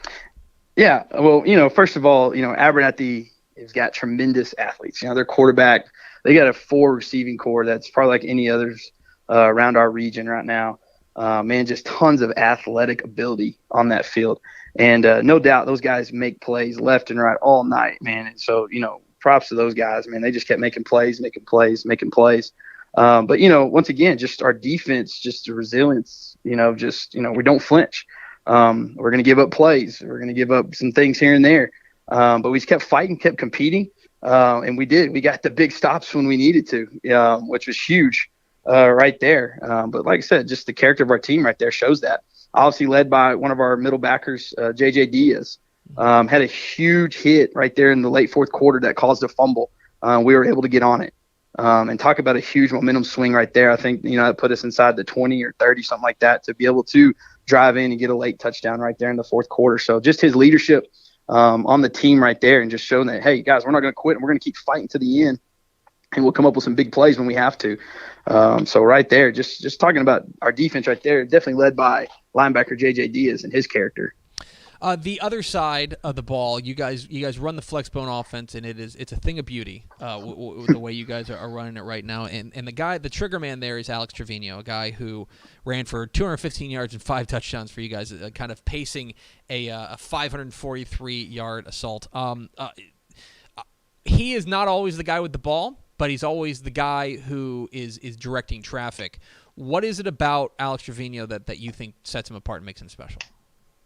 Yeah, well, first of all, Abernathy has got tremendous athletes. Their quarterback, they got a 4 receiving core that's probably like any others around our region right now. Man, just tons of athletic ability on that field. And no doubt those guys make plays left and right all night, man. And so, props to those guys, man. They just kept making plays. But, once again, just our defense, just the resilience, we don't flinch. We're going to give up plays. We're going to give up some things here and there. But we just kept fighting, kept competing. And we did. We got the big stops when we needed to, which was huge right there. But like I said, just the character of our team right there shows that. Obviously led by one of our middle backers, J.J. Diaz. Had a huge hit right there in the late fourth quarter that caused a fumble. We were able to get on it. And talk about a huge momentum swing right there. I think, that put us inside the 20 or 30, something like that, to be able to drive in and get a late touchdown right there in the fourth quarter. So just his leadership on the team right there, and just showing that, hey, guys, we're not going to quit, and we're going to keep fighting to the end, and we'll come up with some big plays when we have to. So right there, just talking about our defense right there, definitely led by linebacker J.J. Diaz and his character. The other side of the ball, you guys run the flex bone offense, and it's a thing of beauty the way you guys are running it right now. And the trigger man there is Alex Trevino, a guy who ran for 215 yards and 5 touchdowns for you guys, kind of pacing a 543-yard assault. He is not always the guy with the ball, but he's always the guy who is directing traffic. What is it about Alex Trevino that you think sets him apart and makes him special?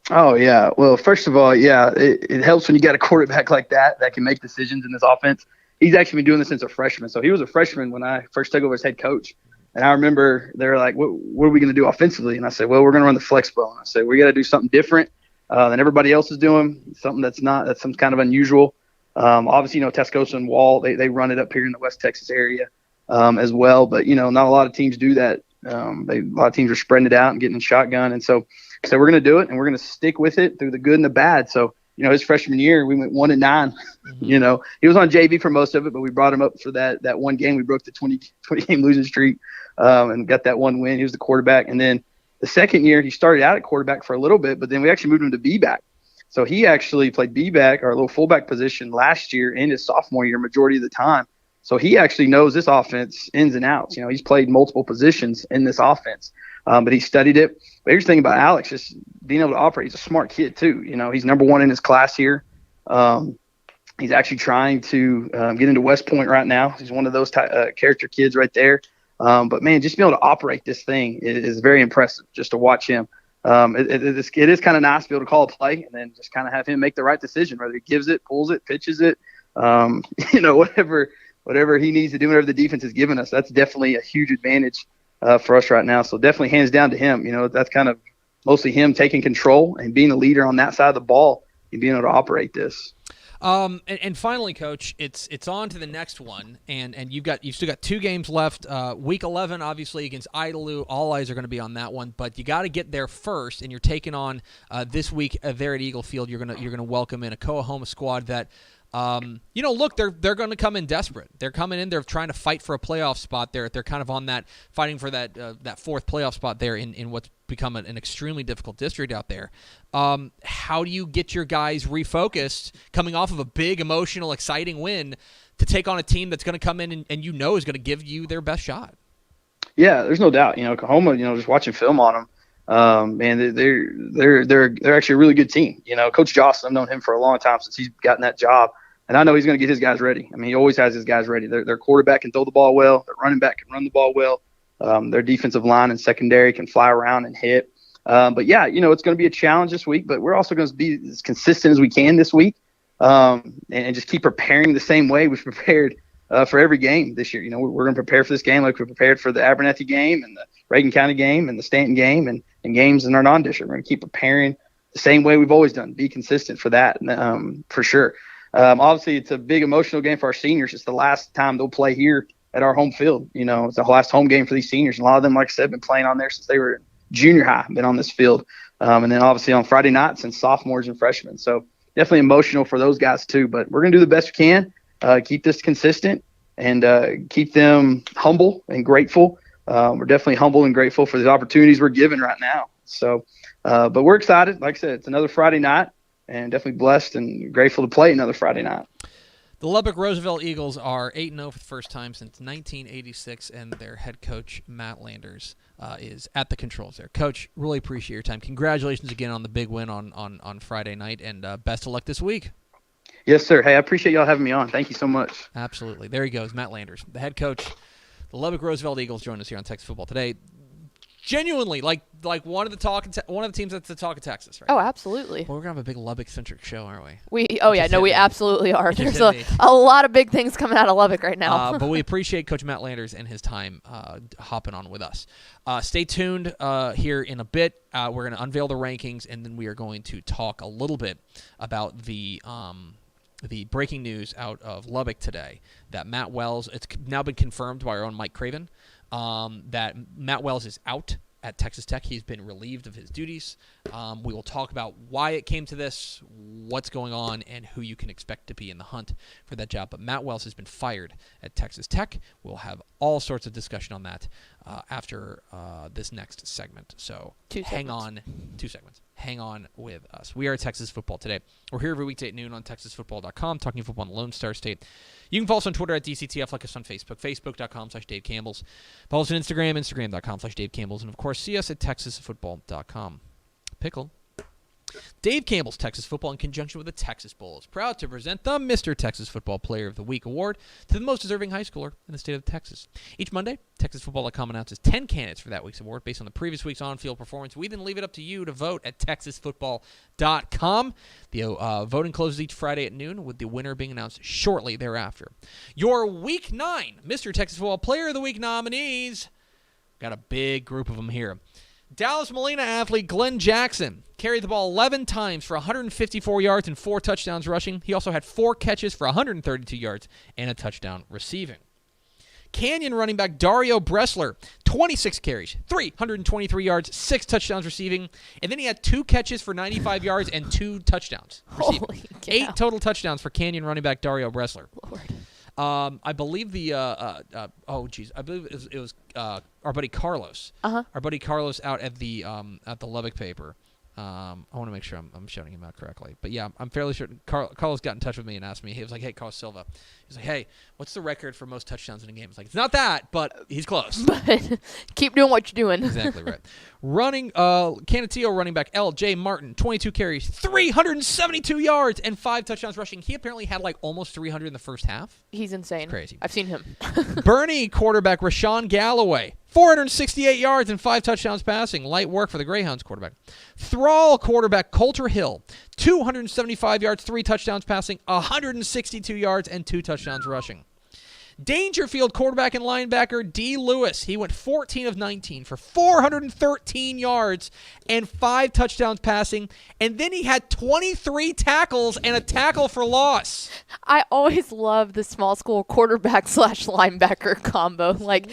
Oh, yeah. Well, first of all, yeah, it helps when you got a quarterback like that can make decisions in this offense. He's actually been doing this since a freshman. So he was a freshman when I first took over as head coach. And I remember they were like, what are we going to do offensively? And I said, well, we're going to run the flex bone. I said, we got to do something different than everybody else is doing, something that's some kind of unusual. Obviously, Tascosa and Wall, they run it up here in the West Texas area as well. But, not a lot of teams do that. A lot of teams are spreading it out and getting in shotgun. And so we're going to do it, and we're going to stick with it through the good and the bad. So, his freshman year, we went 1-9. Mm-hmm. He was on JV for most of it, but we brought him up for that one game. We broke the 20-game losing streak and got that one win. He was the quarterback. And then the second year, he started out at quarterback for a little bit, but then we actually moved him to B-back. So he actually played B-back, our little fullback position, last year and his sophomore year majority of the time. So he actually knows this offense ins and outs. He's played multiple positions in this offense, but he studied it. But here's the thing about Alex, just being able to operate. He's a smart kid too. He's number 1 in his class here. He's actually trying to get into West Point right now. He's one of those character kids right there. But man, just being able to operate this thing is very impressive. Just to watch him. It is kind of nice to be able to call a play and then just kind of have him make the right decision, whether he gives it, pulls it, pitches it, whatever he needs to do, whatever the defense has given us. That's definitely a huge advantage for us right now. So definitely hands down to him. That's kind of mostly him taking control and being a leader on that side of the ball and being able to operate this. And finally, Coach, it's on to the next one, and you've still got 2 games left. Week 11, obviously against Idalou, all eyes are going to be on that one. But you got to get there first, and you're taking on this week there at Eagle Field. You're gonna welcome in a Coahoma squad that. Look, they're going to come in desperate. They're coming in. They're trying to fight for a playoff spot. They're kind of on that fighting for that 4th playoff spot there in what's become an extremely difficult district out there. How do you get your guys refocused coming off of a big, emotional, exciting win to take on a team that's going to come in and is going to give you their best shot? Yeah, there's no doubt. Coahoma. Just watching film on them. Man, they're actually a really good team. Coach Jocelyn, I've known him for a long time since he's gotten that job, and I know he's going to get his guys ready. I mean, he always has his guys ready. Their quarterback can throw the ball well. Their running back can run the ball well. Their defensive line and secondary can fly around and hit. But yeah, it's going to be a challenge this week, but we're also going to be as consistent as we can this week, and just keep preparing the same way we've prepared for every game this year. We're going to prepare for this game like we prepared for the Abernathy game and the Reagan County game and the Stanton game and games in our non-district. We're going to keep preparing the same way we've always done. Be consistent for that, for sure. Obviously, it's a big emotional game for our seniors. It's the last time they'll play here at our home field. It's the last home game for these seniors. And a lot of them, like I said, have been playing on there since they were junior high, been on this field. And then obviously on Friday nights and sophomores and freshmen. So definitely emotional for those guys too. But we're going to do the best we can, keep this consistent and keep them humble and grateful. We're definitely humble and grateful for the opportunities we're given right now. So, but we're excited. Like I said, it's another Friday night and definitely blessed and grateful to play another Friday night. The Lubbock Roosevelt Eagles are 8-0 for the first time since 1986, and their head coach, Matt Landers, is at the controls there. Coach, really appreciate your time. Congratulations again on the big win on Friday night, and best of luck this week. Yes, sir. Hey, I appreciate y'all having me on. Thank you so much. Absolutely. There he goes, Matt Landers, the head coach. The Lubbock Roosevelt Eagles joined us here on Texas Football Today. Genuinely, like one of the teams that's the talk of Texas, right? Oh, absolutely. Well, we're gonna have a big Lubbock-centric show, aren't we? We absolutely are. Just There's a lot of big things coming out of Lubbock right now. But we appreciate Coach Matt Landers and his time hopping on with us. Stay tuned here in a bit. We're going to unveil the rankings, and then we are going to talk a little bit about the breaking news out of Lubbock today that Matt Wells, it's now been confirmed by our own Mike Craven, that Matt Wells is out at Texas Tech. He's been relieved of his duties. We will talk about why it came to this, what's going on, and who you can expect to be in the hunt for that job. But Matt Wells has been fired at Texas Tech. We'll have all sorts of discussion on that after this next segment. So hang on. 2 segments. Hang on with us. We are at Texas Football Today. We're here every weekday at noon on TexasFootball.com, talking football in the Lone Star State. You can follow us on Twitter at DCTF, like us on Facebook, Facebook.com/Dave Campbell's. Follow us on Instagram, Instagram.com/Dave Campbell's. And, of course, see us at TexasFootball.com. Pickle. Dave Campbell's Texas Football, in conjunction with the Texas Bowl, is proud to present the Mr. Texas Football Player of the Week award to the most deserving high schooler in the state of Texas. Each Monday, TexasFootball.com announces 10 candidates for that week's award based on the previous week's on-field performance. We then leave it up to you to vote at TexasFootball.com. The voting closes each Friday at noon, with the winner being announced shortly thereafter. Your Week 9 Mr. Texas Football Player of the Week nominees. Got a big group of them here. Dallas Molina athlete Glenn Jackson carried the ball 11 times for 154 yards and 4 touchdowns rushing. He also had 4 catches for 132 yards and a touchdown receiving. Canyon running back Dario Bressler, 26 carries, 323 yards, 6 touchdowns receiving, and then he had 2 catches for 95 yards and 2 touchdowns receiving. Holy cow. 8 total touchdowns for Canyon running back Dario Bressler. Lord. I believe I believe it was our buddy Carlos. Our buddy Carlos out at the Lubbock paper. I want to make sure I'm shouting him out correctly. But yeah, I'm fairly sure Carlos got in touch with me and asked me. He was like, "Hey, Carlos Silva." He's like, "Hey, what's the record for most touchdowns in a game?" It's like, it's not that, but he's close. But keep doing what you're doing. Exactly right. Canutillo running back L.J. Martin, 22 carries, 372 yards, and 5 touchdowns rushing. He apparently had like almost 300 in the first half. He's insane. It's crazy. I've seen him. Bernie quarterback Rashawn Galloway, 468 yards and 5 touchdowns passing. Light work for the Greyhounds quarterback. Thrall quarterback Coulter Hill, 275 yards, 3 touchdowns passing, 162 yards, and 2 touchdowns rushing. Dangerfield quarterback and linebacker D. Lewis. He went 14 of 19 for 413 yards and 5 touchdowns passing. And then he had 23 tackles and a tackle for loss. I always love the small school quarterback / linebacker combo. Like,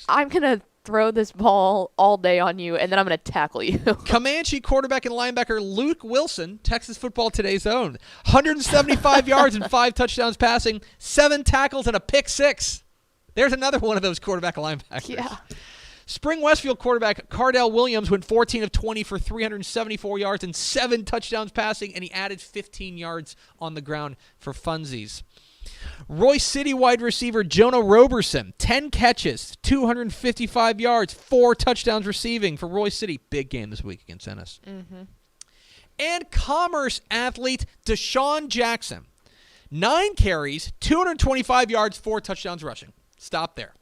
I'm going to throw this ball all day on you, and then I'm going to tackle you. Comanche quarterback and linebacker Luke Wilson, Texas Football Today's own. 175 yards and 5 touchdowns passing, 7 tackles and a pick 6. There's another one of those quarterback linebackers. Yeah. Spring Westfield quarterback Cardell Williams went 14 of 20 for 374 yards and 7 touchdowns passing, and he added 15 yards on the ground for funsies. Royce City wide receiver Jonah Roberson, 10 catches, 255 yards, 4 touchdowns receiving for Royce City. Big game this week against Ennis. Mm-hmm. And Commerce athlete Deshaun Jackson, 9 carries, 225 yards, 4 touchdowns rushing. Stop there.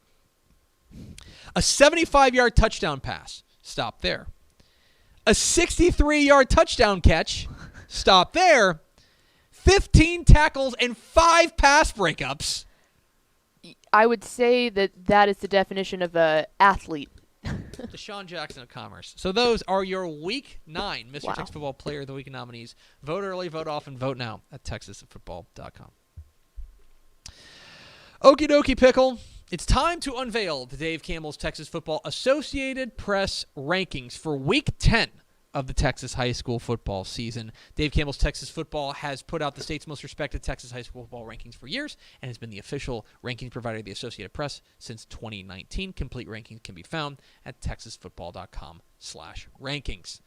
A 75-yard touchdown pass. Stop there. A 63-yard touchdown catch. Stop there. 15 tackles and 5 pass breakups. I would say that is the definition of a athlete. Deshaun Jackson of Commerce. So those are your Week 9 Mr. Wow. Texas Football Player of the Week nominees. Vote early, vote often, vote now at texasfootball.com. Okie dokie, Pickle. It's time to unveil the Dave Campbell's Texas Football Associated Press rankings for Week 10 of the Texas high school football season. Dave Campbell's Texas Football has put out the state's most respected Texas high school football rankings for years and has been the official rankings provider of the Associated Press since 2019. Complete rankings can be found at texasfootball.com/rankings.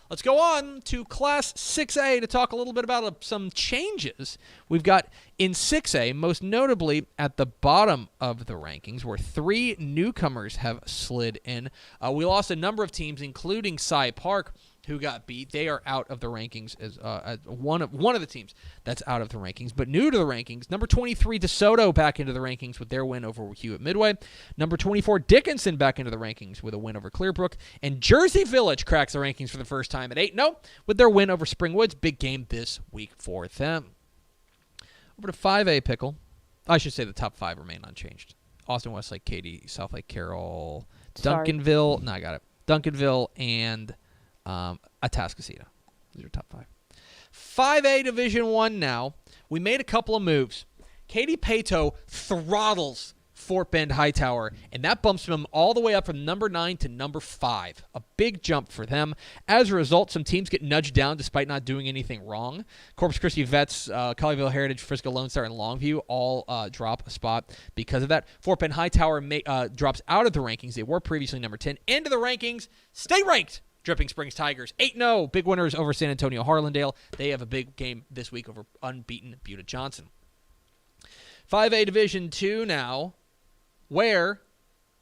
Let's go on to Class 6A to talk a little bit about some changes we've got in 6A, most notably at the bottom of the rankings, where 3 newcomers have slid in. We lost a number of teams, including Cy Park, who got beat. They are out of the rankings as one of the teams that's out of the rankings. But new to the rankings, number 23 DeSoto back into the rankings with their win over Hewitt Midway. Number 24 Dickinson back into the rankings with a win over Clearbrook. And Jersey Village cracks the rankings for the first time at 8-0 with their win over Springwoods. Big game this week for them. Over to 5A, Pickle. I should say the top 5 remain unchanged. Austin, Westlake, Katy, Southlake, Carroll, Duncanville. No, I got it. Duncanville and Atascocita. These are top 5. 5A Division 1 now. We made a couple of moves. Katy Pato throttles Fort Bend Hightower, and that bumps them all the way up from number 9 to number 5. A big jump for them. As a result, some teams get nudged down despite not doing anything wrong. Corpus Christi Vets, Colleyville Heritage, Frisco Lone Star, and Longview all drop a spot because of that. Fort Bend Hightower drops out of the rankings. They were previously number 10. Into the rankings. Stay ranked. Dripping Springs Tigers, 8-0. Big winners over San Antonio Harlandale. They have a big game this week over unbeaten Buda Johnson. 5A Division 2 now, where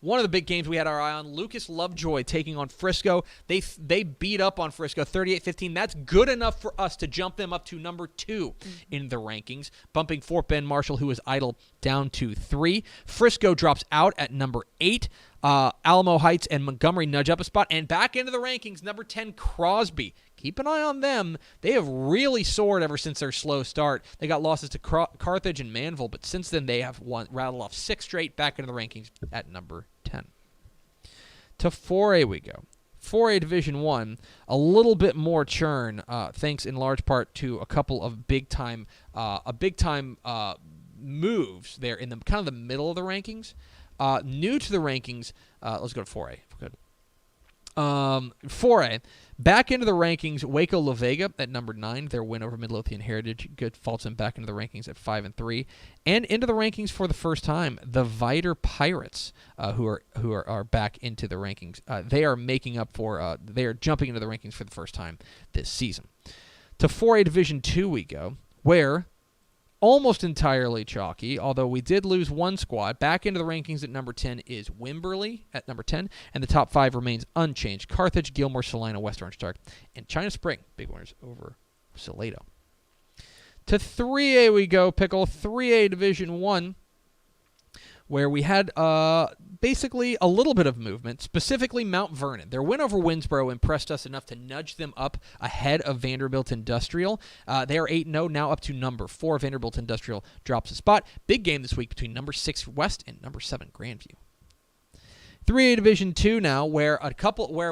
one of the big games we had our eye on, Lucas Lovejoy taking on Frisco. They beat up on Frisco 38-15. That's good enough for us to jump them up to number 2 in the rankings, bumping Fort Bend Marshall, who is idle, down to 3. Frisco drops out at number 8. Alamo Heights and Montgomery nudge up a spot. And back into the rankings, number 10, Crosby. Keep an eye on them. They have really soared ever since their slow start. They got losses to Carthage and Manville, but since then they have rattled off 6 straight, back into the rankings at number 10. To 4A we go. 4A Division 1, a little bit more churn, thanks in large part to a couple of big-time moves there in the kind of the middle of the rankings. New to the rankings, let's go to 4A. 4A, back into the rankings, Waco La Vega at number 9. Their win over Midlothian Heritage good faults them back into the rankings at 5-3, and into the rankings for the first time, the Vider Pirates, who are back into the rankings. They are making up for. They are jumping into the rankings for the first time this season. To 4A Division 2 we go, where almost entirely chalky, although we did lose one squad. Back into the rankings at number 10 is Wimberley at number 10, and the top 5 remains unchanged. Carthage, Gilmore, Salina, West Orange Stark, and China Spring, big winners over Salado. To 3A we go, Pickle. 3A Division 1, where we had basically a little bit of movement, specifically Mount Vernon. Their win over Winsboro impressed us enough to nudge them up ahead of Vanderbilt Industrial. They are 8-0, now up to number 4. Vanderbilt Industrial drops a spot. Big game this week between number 6 West and number 7 Grandview. 3A Division 2 now, where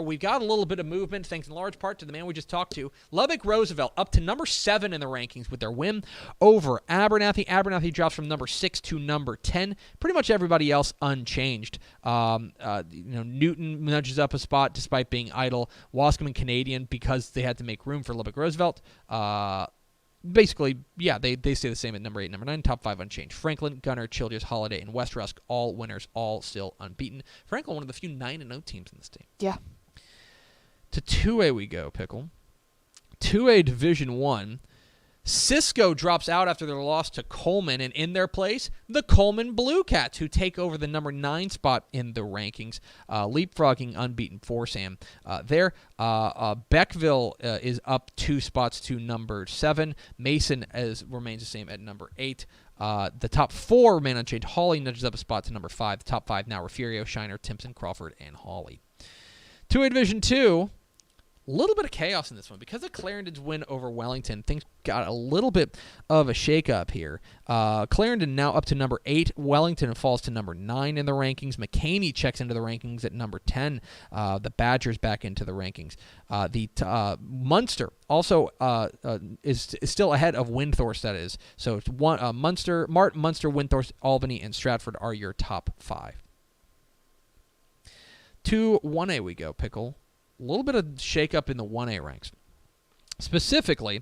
we've got a little bit of movement, thanks in large part to the man we just talked to. Lubbock Roosevelt up to number 7 in the rankings with their win over Abernathy. Abernathy drops from number 6 to number 10. Pretty much everybody else unchanged. Newton nudges up a spot despite being idle. Wascom and Canadian, because they had to make room for Lubbock Roosevelt. Basically, yeah, they stay the same at number 8, number 9, top 5 unchanged. Franklin, Gunner, Childress, Holiday, and West Rusk, all winners, all still unbeaten. Franklin, one of the few 9-0 teams in the state. Yeah. To 2A we go, Pickle. 2A Division 1. Cisco drops out after their loss to Coleman, and in their place, the Coleman Blue Cats, who take over the number 9 spot in the rankings, leapfrogging unbeaten Forsam there. Beckville is up 2 spots to number 7. Mason remains the same at number 8. The top 4 remain unchanged. Hawley nudges up a spot to number 5. The top 5 now: Refugio, Shiner, Timpson, Crawford, and Hawley. 2A Division 2. A little bit of chaos in this one. Because of Clarendon's win over Wellington, things got a little bit of a shake-up here. Clarendon now up to number 8. Wellington falls to number 9 in the rankings. McCaney checks into the rankings at number 10. The Badgers back into the rankings. Munster also is still ahead of Windthorst, that is. So it's Munster, Windthorst, Albany, and Stratford are your top 5. To 1A we go, Pickle. A little bit of shake-up in the 1A ranks. Specifically,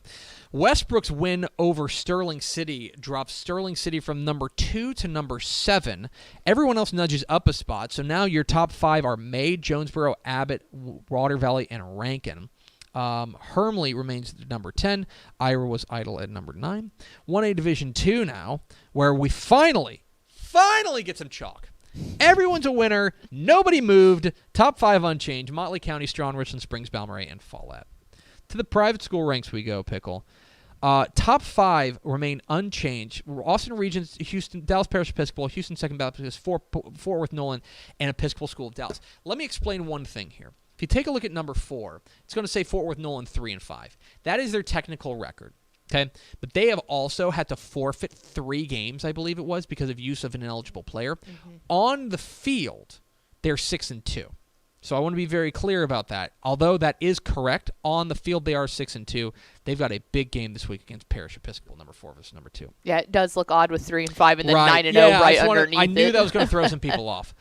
Westbrook's win over Sterling City drops Sterling City from number 2 to number 7. Everyone else nudges up a spot, so now your top 5 are May, Jonesboro, Abbott, Water Valley, and Rankin. Hermley remains at number 10. Ira was idle at number 9. 1A Division 2 now, where we finally get some chalk. Everyone's a winner. Nobody moved. Top 5 unchanged. Motley County, Strawn, Richland Springs, Balmorhea, and Follett. To the private school ranks we go, Pickle. Top 5 remain unchanged. Austin Regents, Houston, Dallas Parish Episcopal, Houston Second Baptist, Fort Worth Nolan, and Episcopal School of Dallas. Let me explain one thing here. If you take a look at number 4, it's going to say Fort Worth Nolan 3 and 5. That is their technical record. Okay, but they have also had to forfeit 3 games, I believe it was, because of use of an ineligible player. Mm-hmm. On the field, they're 6 and 2. So I want to be very clear about that. Although that is correct, on the field they are 6 and 2. They've got a big game this week against Parish Episcopal, number 4 versus number 2. Yeah, it does look odd with 3 and 5 and then 9 and 0 right underneath. I knew that was going to throw some people off.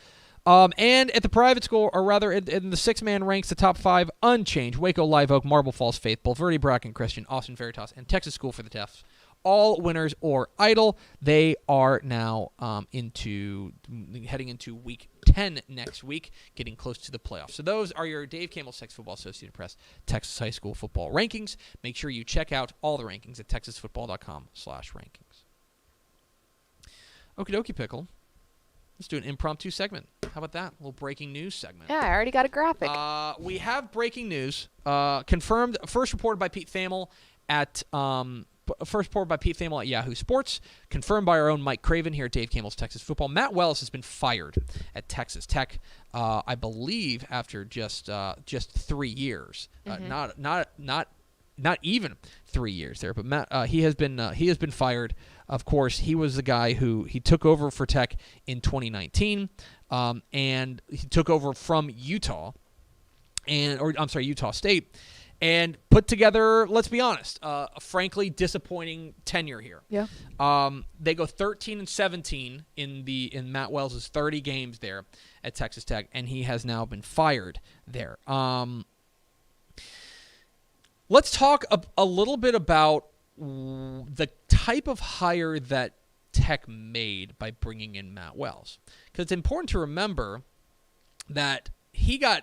And at the private school, or rather in the 6-man ranks, the top 5 unchanged: Waco, Live Oak, Marble Falls Faith, Bulverde, Bracken Christian, Austin Veritas, and Texas School for the Deaf. All winners or idle. They are now heading into week 10 next week, getting close to the playoffs. So those are your Dave Campbell's Texas Football Associated Press Texas High School Football rankings. Make sure you check out all the rankings at texasfootball.com/rankings. Okie dokie, Pickle. Let's do an impromptu segment. How about that? A little breaking news segment. Yeah, I already got a graphic. We have breaking news. Confirmed. First reported by Pete Thamel at Yahoo Sports. Confirmed by our own Mike Craven here at Dave Campbell's Texas Football. Matt Wells has been fired at Texas Tech. I believe after just 3 years. Mm-hmm. Not even 3 years there, but Matt he has been fired. Of course, he was the guy he took over for Tech in 2019, and he took over from Utah State, and put together, let's be honest, a frankly disappointing tenure here. Yeah. They go 13-17 in Matt Wells' 30 games there at Texas Tech, and he has now been fired there. Let's talk a little bit about the type of hire that Tech made by bringing in Matt Wells, because it's important to remember that he got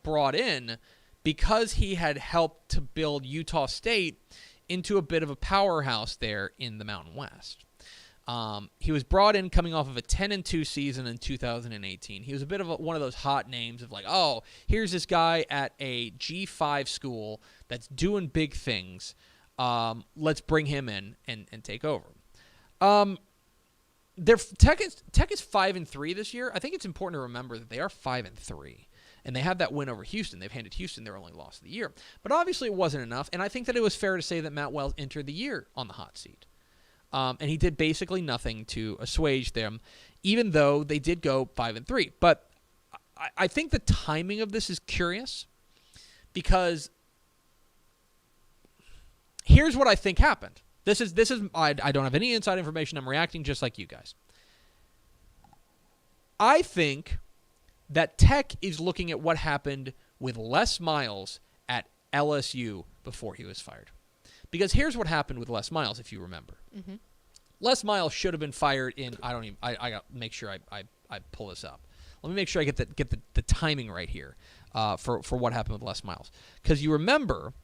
brought in because he had helped to build Utah State into a bit of a powerhouse there in the Mountain West. He was brought in coming off of a 10-2 season in 2018. He was a bit of one of those hot names of like, oh, here's this guy at a G5 school that's doing big things. Let's bring him in and take over. Tech is 5-3 this year. I think it's important to remember that they are 5-3. And they have that win over Houston. They've handed Houston their only loss of the year. But obviously it wasn't enough, and I think that it was fair to say that Matt Wells entered the year on the hot seat. And he did basically nothing to assuage them, even though they did go 5-3. But I think the timing of this is curious, because here's what I think happened. This is I don't have any inside information. I'm reacting just like you guys. I think that Tech is looking at what happened with Les Miles at LSU before he was fired. Because here's what happened with Les Miles, if you remember. Mm-hmm. Les Miles should have been fired in, I got to make sure I pull this up. Let me make sure I get the timing right here for what happened with Les Miles. Because you remember,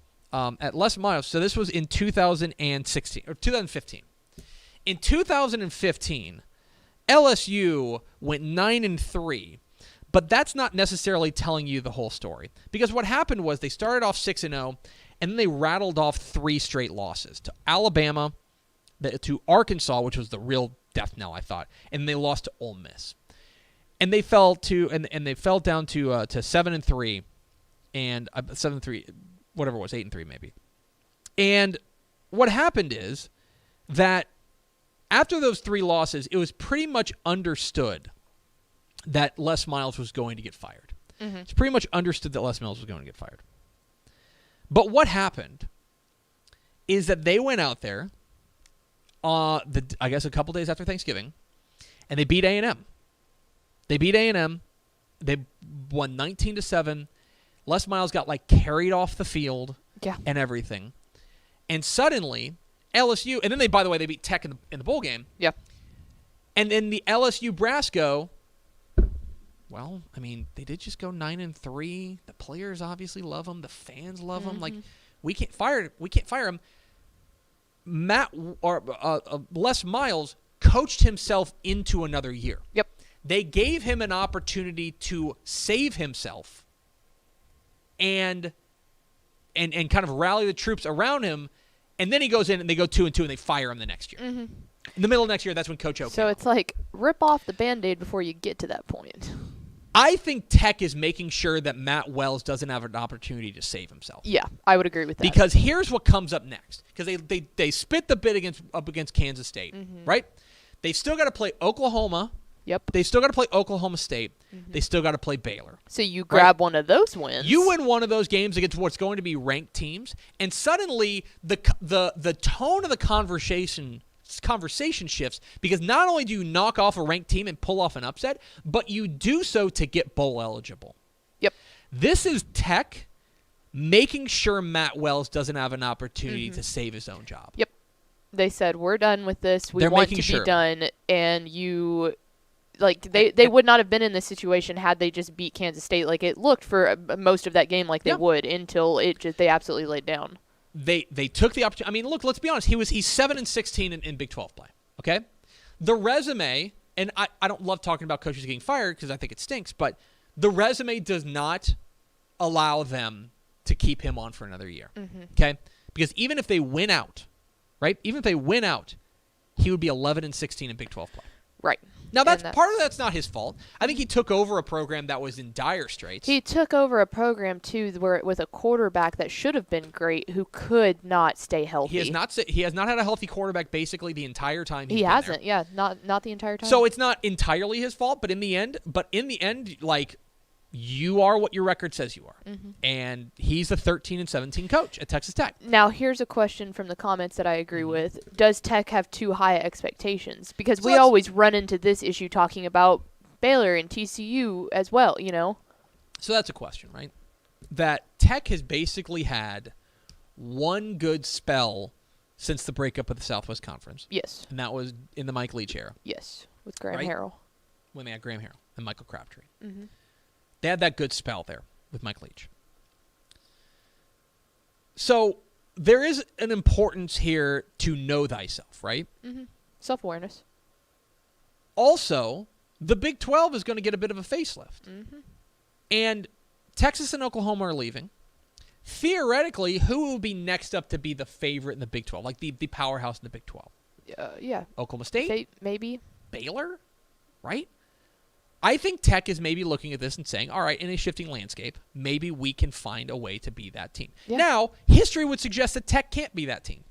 at Les Miles. So this was in 2016 or 2015. In 2015, LSU went 9-3, but that's not necessarily telling you the whole story, because what happened was they started off 6-0, and then they rattled off 3 straight losses to Alabama, to Arkansas, which was the real death knell, I thought, and they lost to Ole Miss, and they fell to and they fell down to 7-3, and 7-3, whatever it was, 8-3 maybe. And what happened is that after those 3 losses, it was pretty much understood that Les Miles was going to get fired. Mm-hmm. It's pretty much understood that Les Miles was going to get fired. But what happened is that they went out there, I guess a couple days after Thanksgiving, and they beat A&M. They beat A&M. They won 19-7. Les Miles got carried off the field and everything. And suddenly, LSU, and then they beat Tech in the bowl game. Yeah. And then the LSU brass go, well, I mean, they did just go 9-3. The players obviously love them. The fans love them. We can't fire him. Les Miles coached himself into another year. Yep. They gave him an opportunity to save himself and kind of rally the troops around him, and then he goes in and they go 2-2 and they fire him the next year. Mm-hmm. In the middle of next year, that's when Coach O. So it's rip off the Band-Aid before you get to that point. I think Tech is making sure that Matt Wells doesn't have an opportunity to save himself. Yeah, I would agree with that. Because here's what comes up next. Because they spit the bid up against Kansas State, right? They've still got to play Oklahoma. Yep. They still got to play Oklahoma State. They still got to play Baylor. So you grab one of those wins. You win one of those games against what's going to be ranked teams, and suddenly the tone of the conversation shifts, because not only do you knock off a ranked team and pull off an upset, but you do so to get bowl eligible. Yep. This is Tech making sure Matt Wells doesn't have an opportunity to save his own job. Yep. They said, we're done with this. We They're want making to sure. be done. And you, they would not have been in this situation had they just beat Kansas State. It looked for most of that game they would, until they absolutely laid down. They took the opportunity. I mean, look, let's be honest. He's 7-16 in Big 12 play. Okay, the resume, and I don't love talking about coaches getting fired because I think it stinks, but the resume does not allow them to keep him on for another year. Okay, because even if they win out, right? Even if they win out, he would be 11-16 in Big 12 play. Right. Now, that's part of that's not his fault. I think he took over a program that was in dire straits. He took over a program, too, with a quarterback that should have been great, who could not stay healthy. He has not had a healthy quarterback basically the entire time he's He been hasn't, there. not the entire time. So it's not entirely his fault, but in the end, you are what your record says you are. And he's the 13-17 coach at Texas Tech. Now, here's a question from the comments that I agree with. Does Tech have too high expectations? Because we always run into this issue talking about Baylor and TCU as well, So that's a question, right? That Tech has basically had one good spell since the breakup of the Southwest Conference. Yes. And that was in the Mike Leach era. Yes, with Graham Right? Harrell. When they had Graham Harrell and Michael Crabtree. They had that good spell there with Mike Leach. So there is an importance here to know thyself, right? Self-awareness. Also, the Big 12 is going to get a bit of a facelift. And Texas and Oklahoma are leaving. Theoretically, who will be next up to be the favorite in the Big 12? The powerhouse in the Big 12? Yeah. Oklahoma State? Maybe. Baylor? Right? I think Tech is maybe looking at this and saying, all right, in a shifting landscape, maybe we can find a way to be that team. Yeah. Now, history would suggest that Tech can't be that team.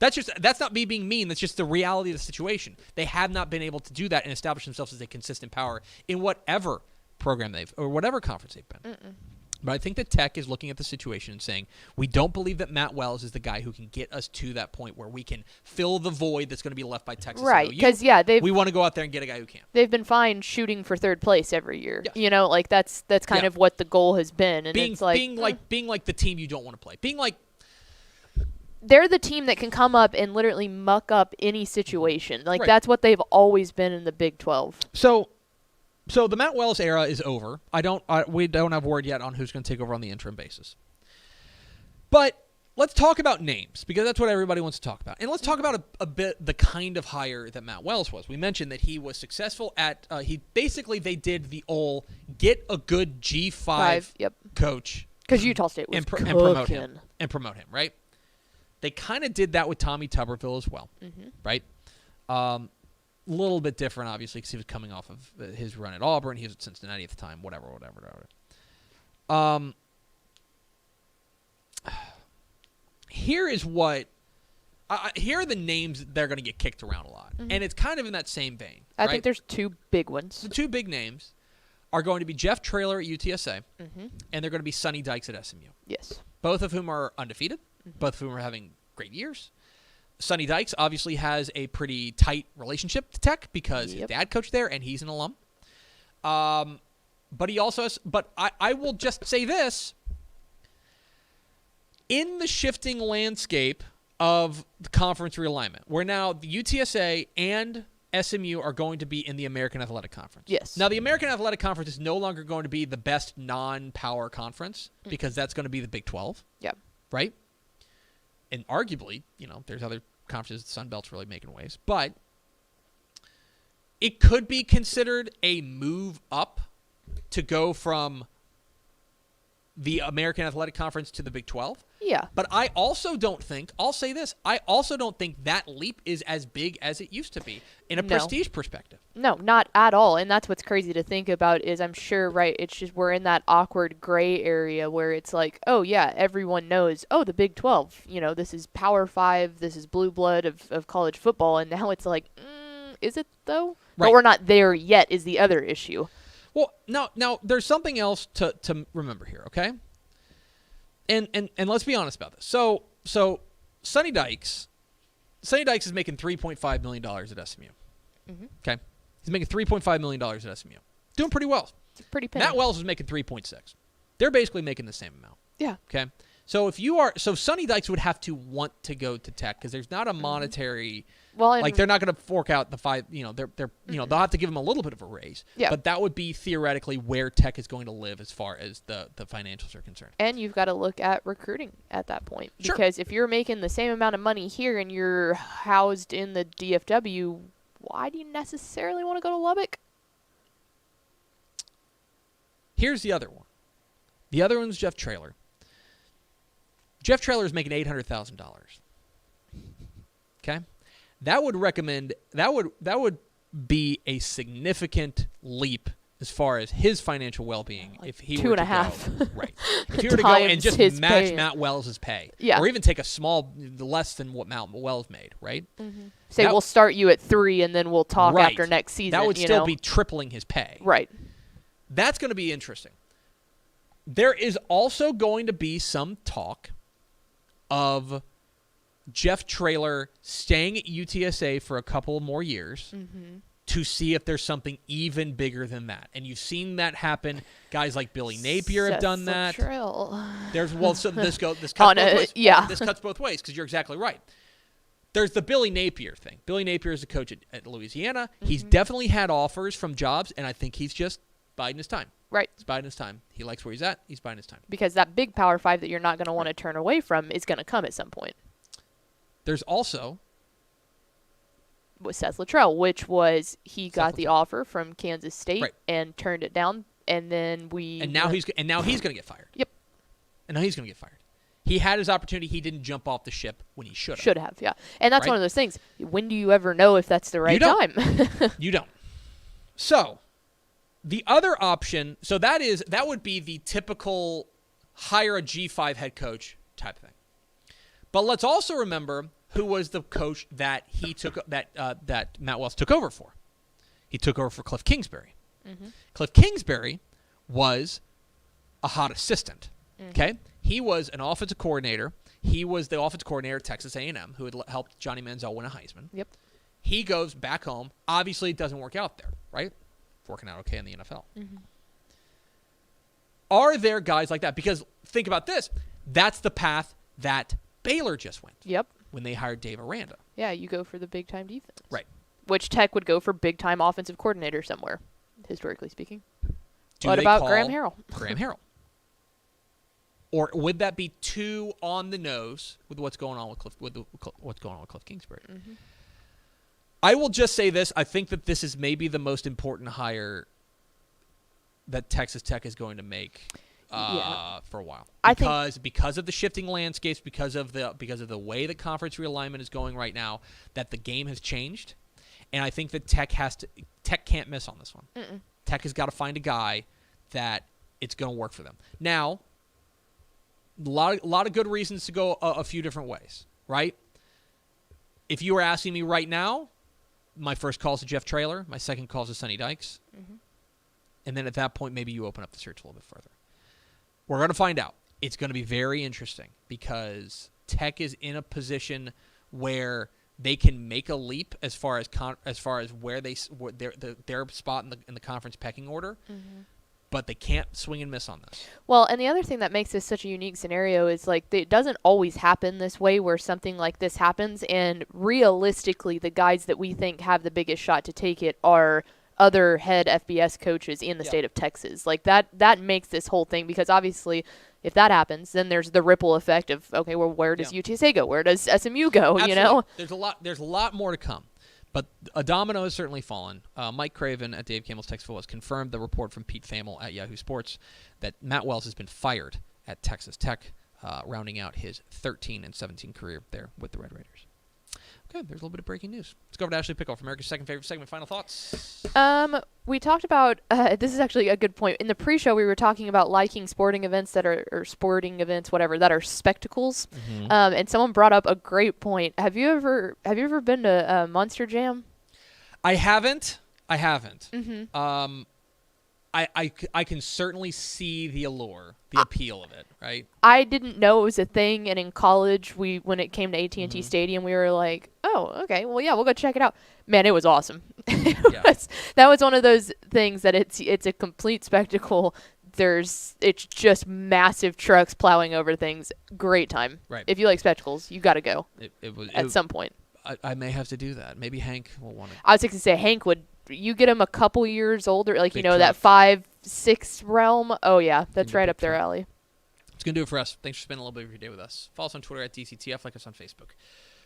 That's not me being mean. That's just the reality of the situation. They have not been able to do that and establish themselves as a consistent power in whatever program or whatever conference they've been. But I think that Tech is looking at the situation and saying, we don't believe that Matt Wells is the guy who can get us to that point where we can fill the void that's going to be left by Texas. Right, because we want to go out there and get a guy who can. They've been fine shooting for third place every year. Yes. That's kind of what the goal has been. And being like the team you don't want to play. Being like, they're the team that can come up and literally muck up any situation. Right. That's what they've always been in the Big 12. So the Matt Wells era is over. We don't have word yet on who's going to take over on the interim basis. But let's talk about names, because that's what everybody wants to talk about. And let's talk about a bit the kind of hire that Matt Wells was. We mentioned that he was successful at they did the old get a good G5 coach. Because Utah State was and promote him, right? They kind of did that with Tommy Tuberville as well, right? A little bit different, obviously, because he was coming off of his run at Auburn. He was at Cincinnati at the time, whatever. Here is what here are the names that are going to get kicked around a lot, and it's kind of in that same vein. I think there's two big ones. The two big names are going to be Jeff Traylor at UTSA, and they're going to be Sonny Dykes at SMU. Yes. Both of whom are undefeated. Both of whom are having great years. Sonny Dykes obviously has a pretty tight relationship to Tech because his dad coached there and he's an alum. But he also has, I will just say this. In the shifting landscape of the conference realignment, where now the UTSA and SMU are going to be in the American Athletic Conference. Yes. Now, the American Athletic Conference is no longer going to be the best non-power conference because that's going to be the Big 12. Yeah. Right? And arguably, there's other conferences, the Sun Belt's really making waves. But it could be considered a move up to go from the American Athletic Conference to the Big 12. Yeah. But I also don't think, I'll say this, I also don't think that leap is as big as it used to be in a prestige perspective. No, not at all. And that's what's crazy to think about is I'm sure, right, it's just we're in that awkward gray area where it's like, oh, yeah, everyone knows, the Big 12, this is Power 5, this is blue blood of college football. And now it's like, is it though? Right. But we're not there yet is the other issue. Well, now there's something else to remember here, okay? And let's be honest about this. So Sonny Dykes is making $3.5 million at SMU. Okay? He's making $3.5 million at SMU. Doing pretty well. It's a pretty penny. Matt Wells is making 3.6. They're basically making the same amount. Yeah. Okay? So Sonny Dykes would have to want to go to Tech because there's not a monetary they're not going to fork out the five, they'll have to give him a little bit of a raise. Yeah. But that would be theoretically where Tech is going to live as far as the financials are concerned. And you've got to look at recruiting at that point. Sure. Because if you're making the same amount of money here and you're housed in the DFW, why do you necessarily want to go to Lubbock? Here's the other one. The other one's Jeff Traylor. Jeff Traylor is making $800,000. Okay? That would be a significant leap as far as his financial well-being if he were to 2.5. go. Right. If he were to go and just match pay. Matt Wells' pay. Yeah. Or even take a small, less than what Matt Wells made, right? Say we'll start you at 3 and then we'll talk after next season. That would still be tripling his pay. Right. That's going to be interesting. There is also going to be some talk of Jeff Traylor staying at UTSA for a couple more years to see if there's something even bigger than that. And you've seen that happen. Guys like Billy Napier have done that. This cuts both ways. Yeah. This cuts both ways because you're exactly right. There's the Billy Napier thing. Billy Napier is a coach at Louisiana. He's definitely had offers from jobs, and I think he's just biding his time. Right. He's biding his time. He likes where he's at. He's biding his time. Because that big Power 5 that you're not going to want to turn away from is going to come at some point. There's also with Seth Luttrell, which was he got the offer from Kansas State and turned it down, and then now he's going to get fired. Yep. And now he's going to get fired. He had his opportunity. He didn't jump off the ship when he should have. Should have, yeah. And that's one of those things. When do you ever know if that's the right time? You don't. So the other option, that would be the typical hire a G5 head coach type thing. But let's also remember who was the coach that he took that Matt Wells took over for. He took over for Cliff Kingsbury. Cliff Kingsbury was a hot assistant. Okay, he was an offensive coordinator. He was the offensive coordinator at Texas A&M, who had helped Johnny Manziel win a Heisman. Yep. He goes back home. Obviously, it doesn't work out there, right? It's working out okay in the NFL. Are there guys like that? Because think about this. That's the path that Baylor just went. Yep. When they hired Dave Aranda. Yeah, you go for the big-time defense. Right. Which Tech would go for big-time offensive coordinator somewhere, historically speaking. Do what they about call Graham Harrell? Graham Harrell. Or would that be too on the nose with what's going on with Cliff Kingsbury? Mm-hmm. I will just say this. I think that this is maybe the most important hire that Texas Tech is going to make for a while. Because of the shifting landscapes, because of the way the conference realignment is going right now, that the game has changed. And I think that Tech can't miss on this one. Mm-mm. Tech has got to find a guy that it's going to work for them. Now, a lot of good reasons to go a few different ways, right? If you were asking me right now, my first call is to Jeff Traylor. My second call is to Sonny Dykes. Mm-hmm. And then at that point, maybe you open up the search a little bit further. We're going to find out. It's going to be very interesting because Tech is in a position where they can make a leap as far as where their spot in the conference pecking order. Mm-hmm. But they can't swing and miss on this. Well, and the other thing that makes this such a unique scenario is like it doesn't always happen this way where something like this happens, and realistically the guys that we think have the biggest shot to take it are other head FBS coaches in the state of Texas. Like that makes this whole thing, because obviously if that happens, then there's the ripple effect of, okay, well, where does UTSA go? Where does SMU go? Absolutely. You know? There's a lot more to come. But a domino has certainly fallen. Mike Craven at Dave Campbell's Texas Football has confirmed the report from Pete Thamel at Yahoo Sports that Matt Wells has been fired at Texas Tech, rounding out his 13-17 career there with the Red Raiders. Okay, there's a little bit of breaking news. Let's go over to Ashley Pickle for America's second favorite segment. Final thoughts? We talked about, this is actually a good point. In the pre-show, we were talking about liking sporting events or sporting events, whatever, that are spectacles. Mm-hmm. And someone brought up a great point. Have you ever been to Monster Jam? I haven't. Mm-hmm. I can certainly see the allure, the appeal of it, right? I didn't know it was a thing, and in college, when it came to AT&T mm-hmm. Stadium, we were like, oh, okay, well, yeah, we'll go check it out. Man, it was awesome. That was one of those things that it's a complete spectacle. It's just massive trucks plowing over things. Great time. Right. If you like spectacles, you got to go at some point. I may have to do that. Maybe Hank will want to. I was going to say Hank would. You get him a couple years older, like, Big that 5-6 realm. Oh, yeah, that's right up their alley. It's going to do it for us. Thanks for spending a little bit of your day with us. Follow us on Twitter at DCTF. Like us on Facebook.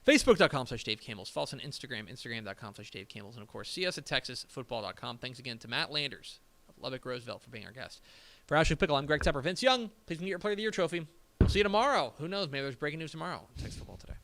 Facebook.com/Dave Campbells. Follow us on Instagram. Instagram.com/Dave Campbells. And, of course, see us at TexasFootball.com. Thanks again to Matt Landers of Lubbock, Roosevelt for being our guest. For Ashley Pickle, I'm Greg Tepper. Vince Young, please get your Player of the Year trophy. We'll see you tomorrow. Who knows? Maybe there's breaking news tomorrow. Texas Football Today.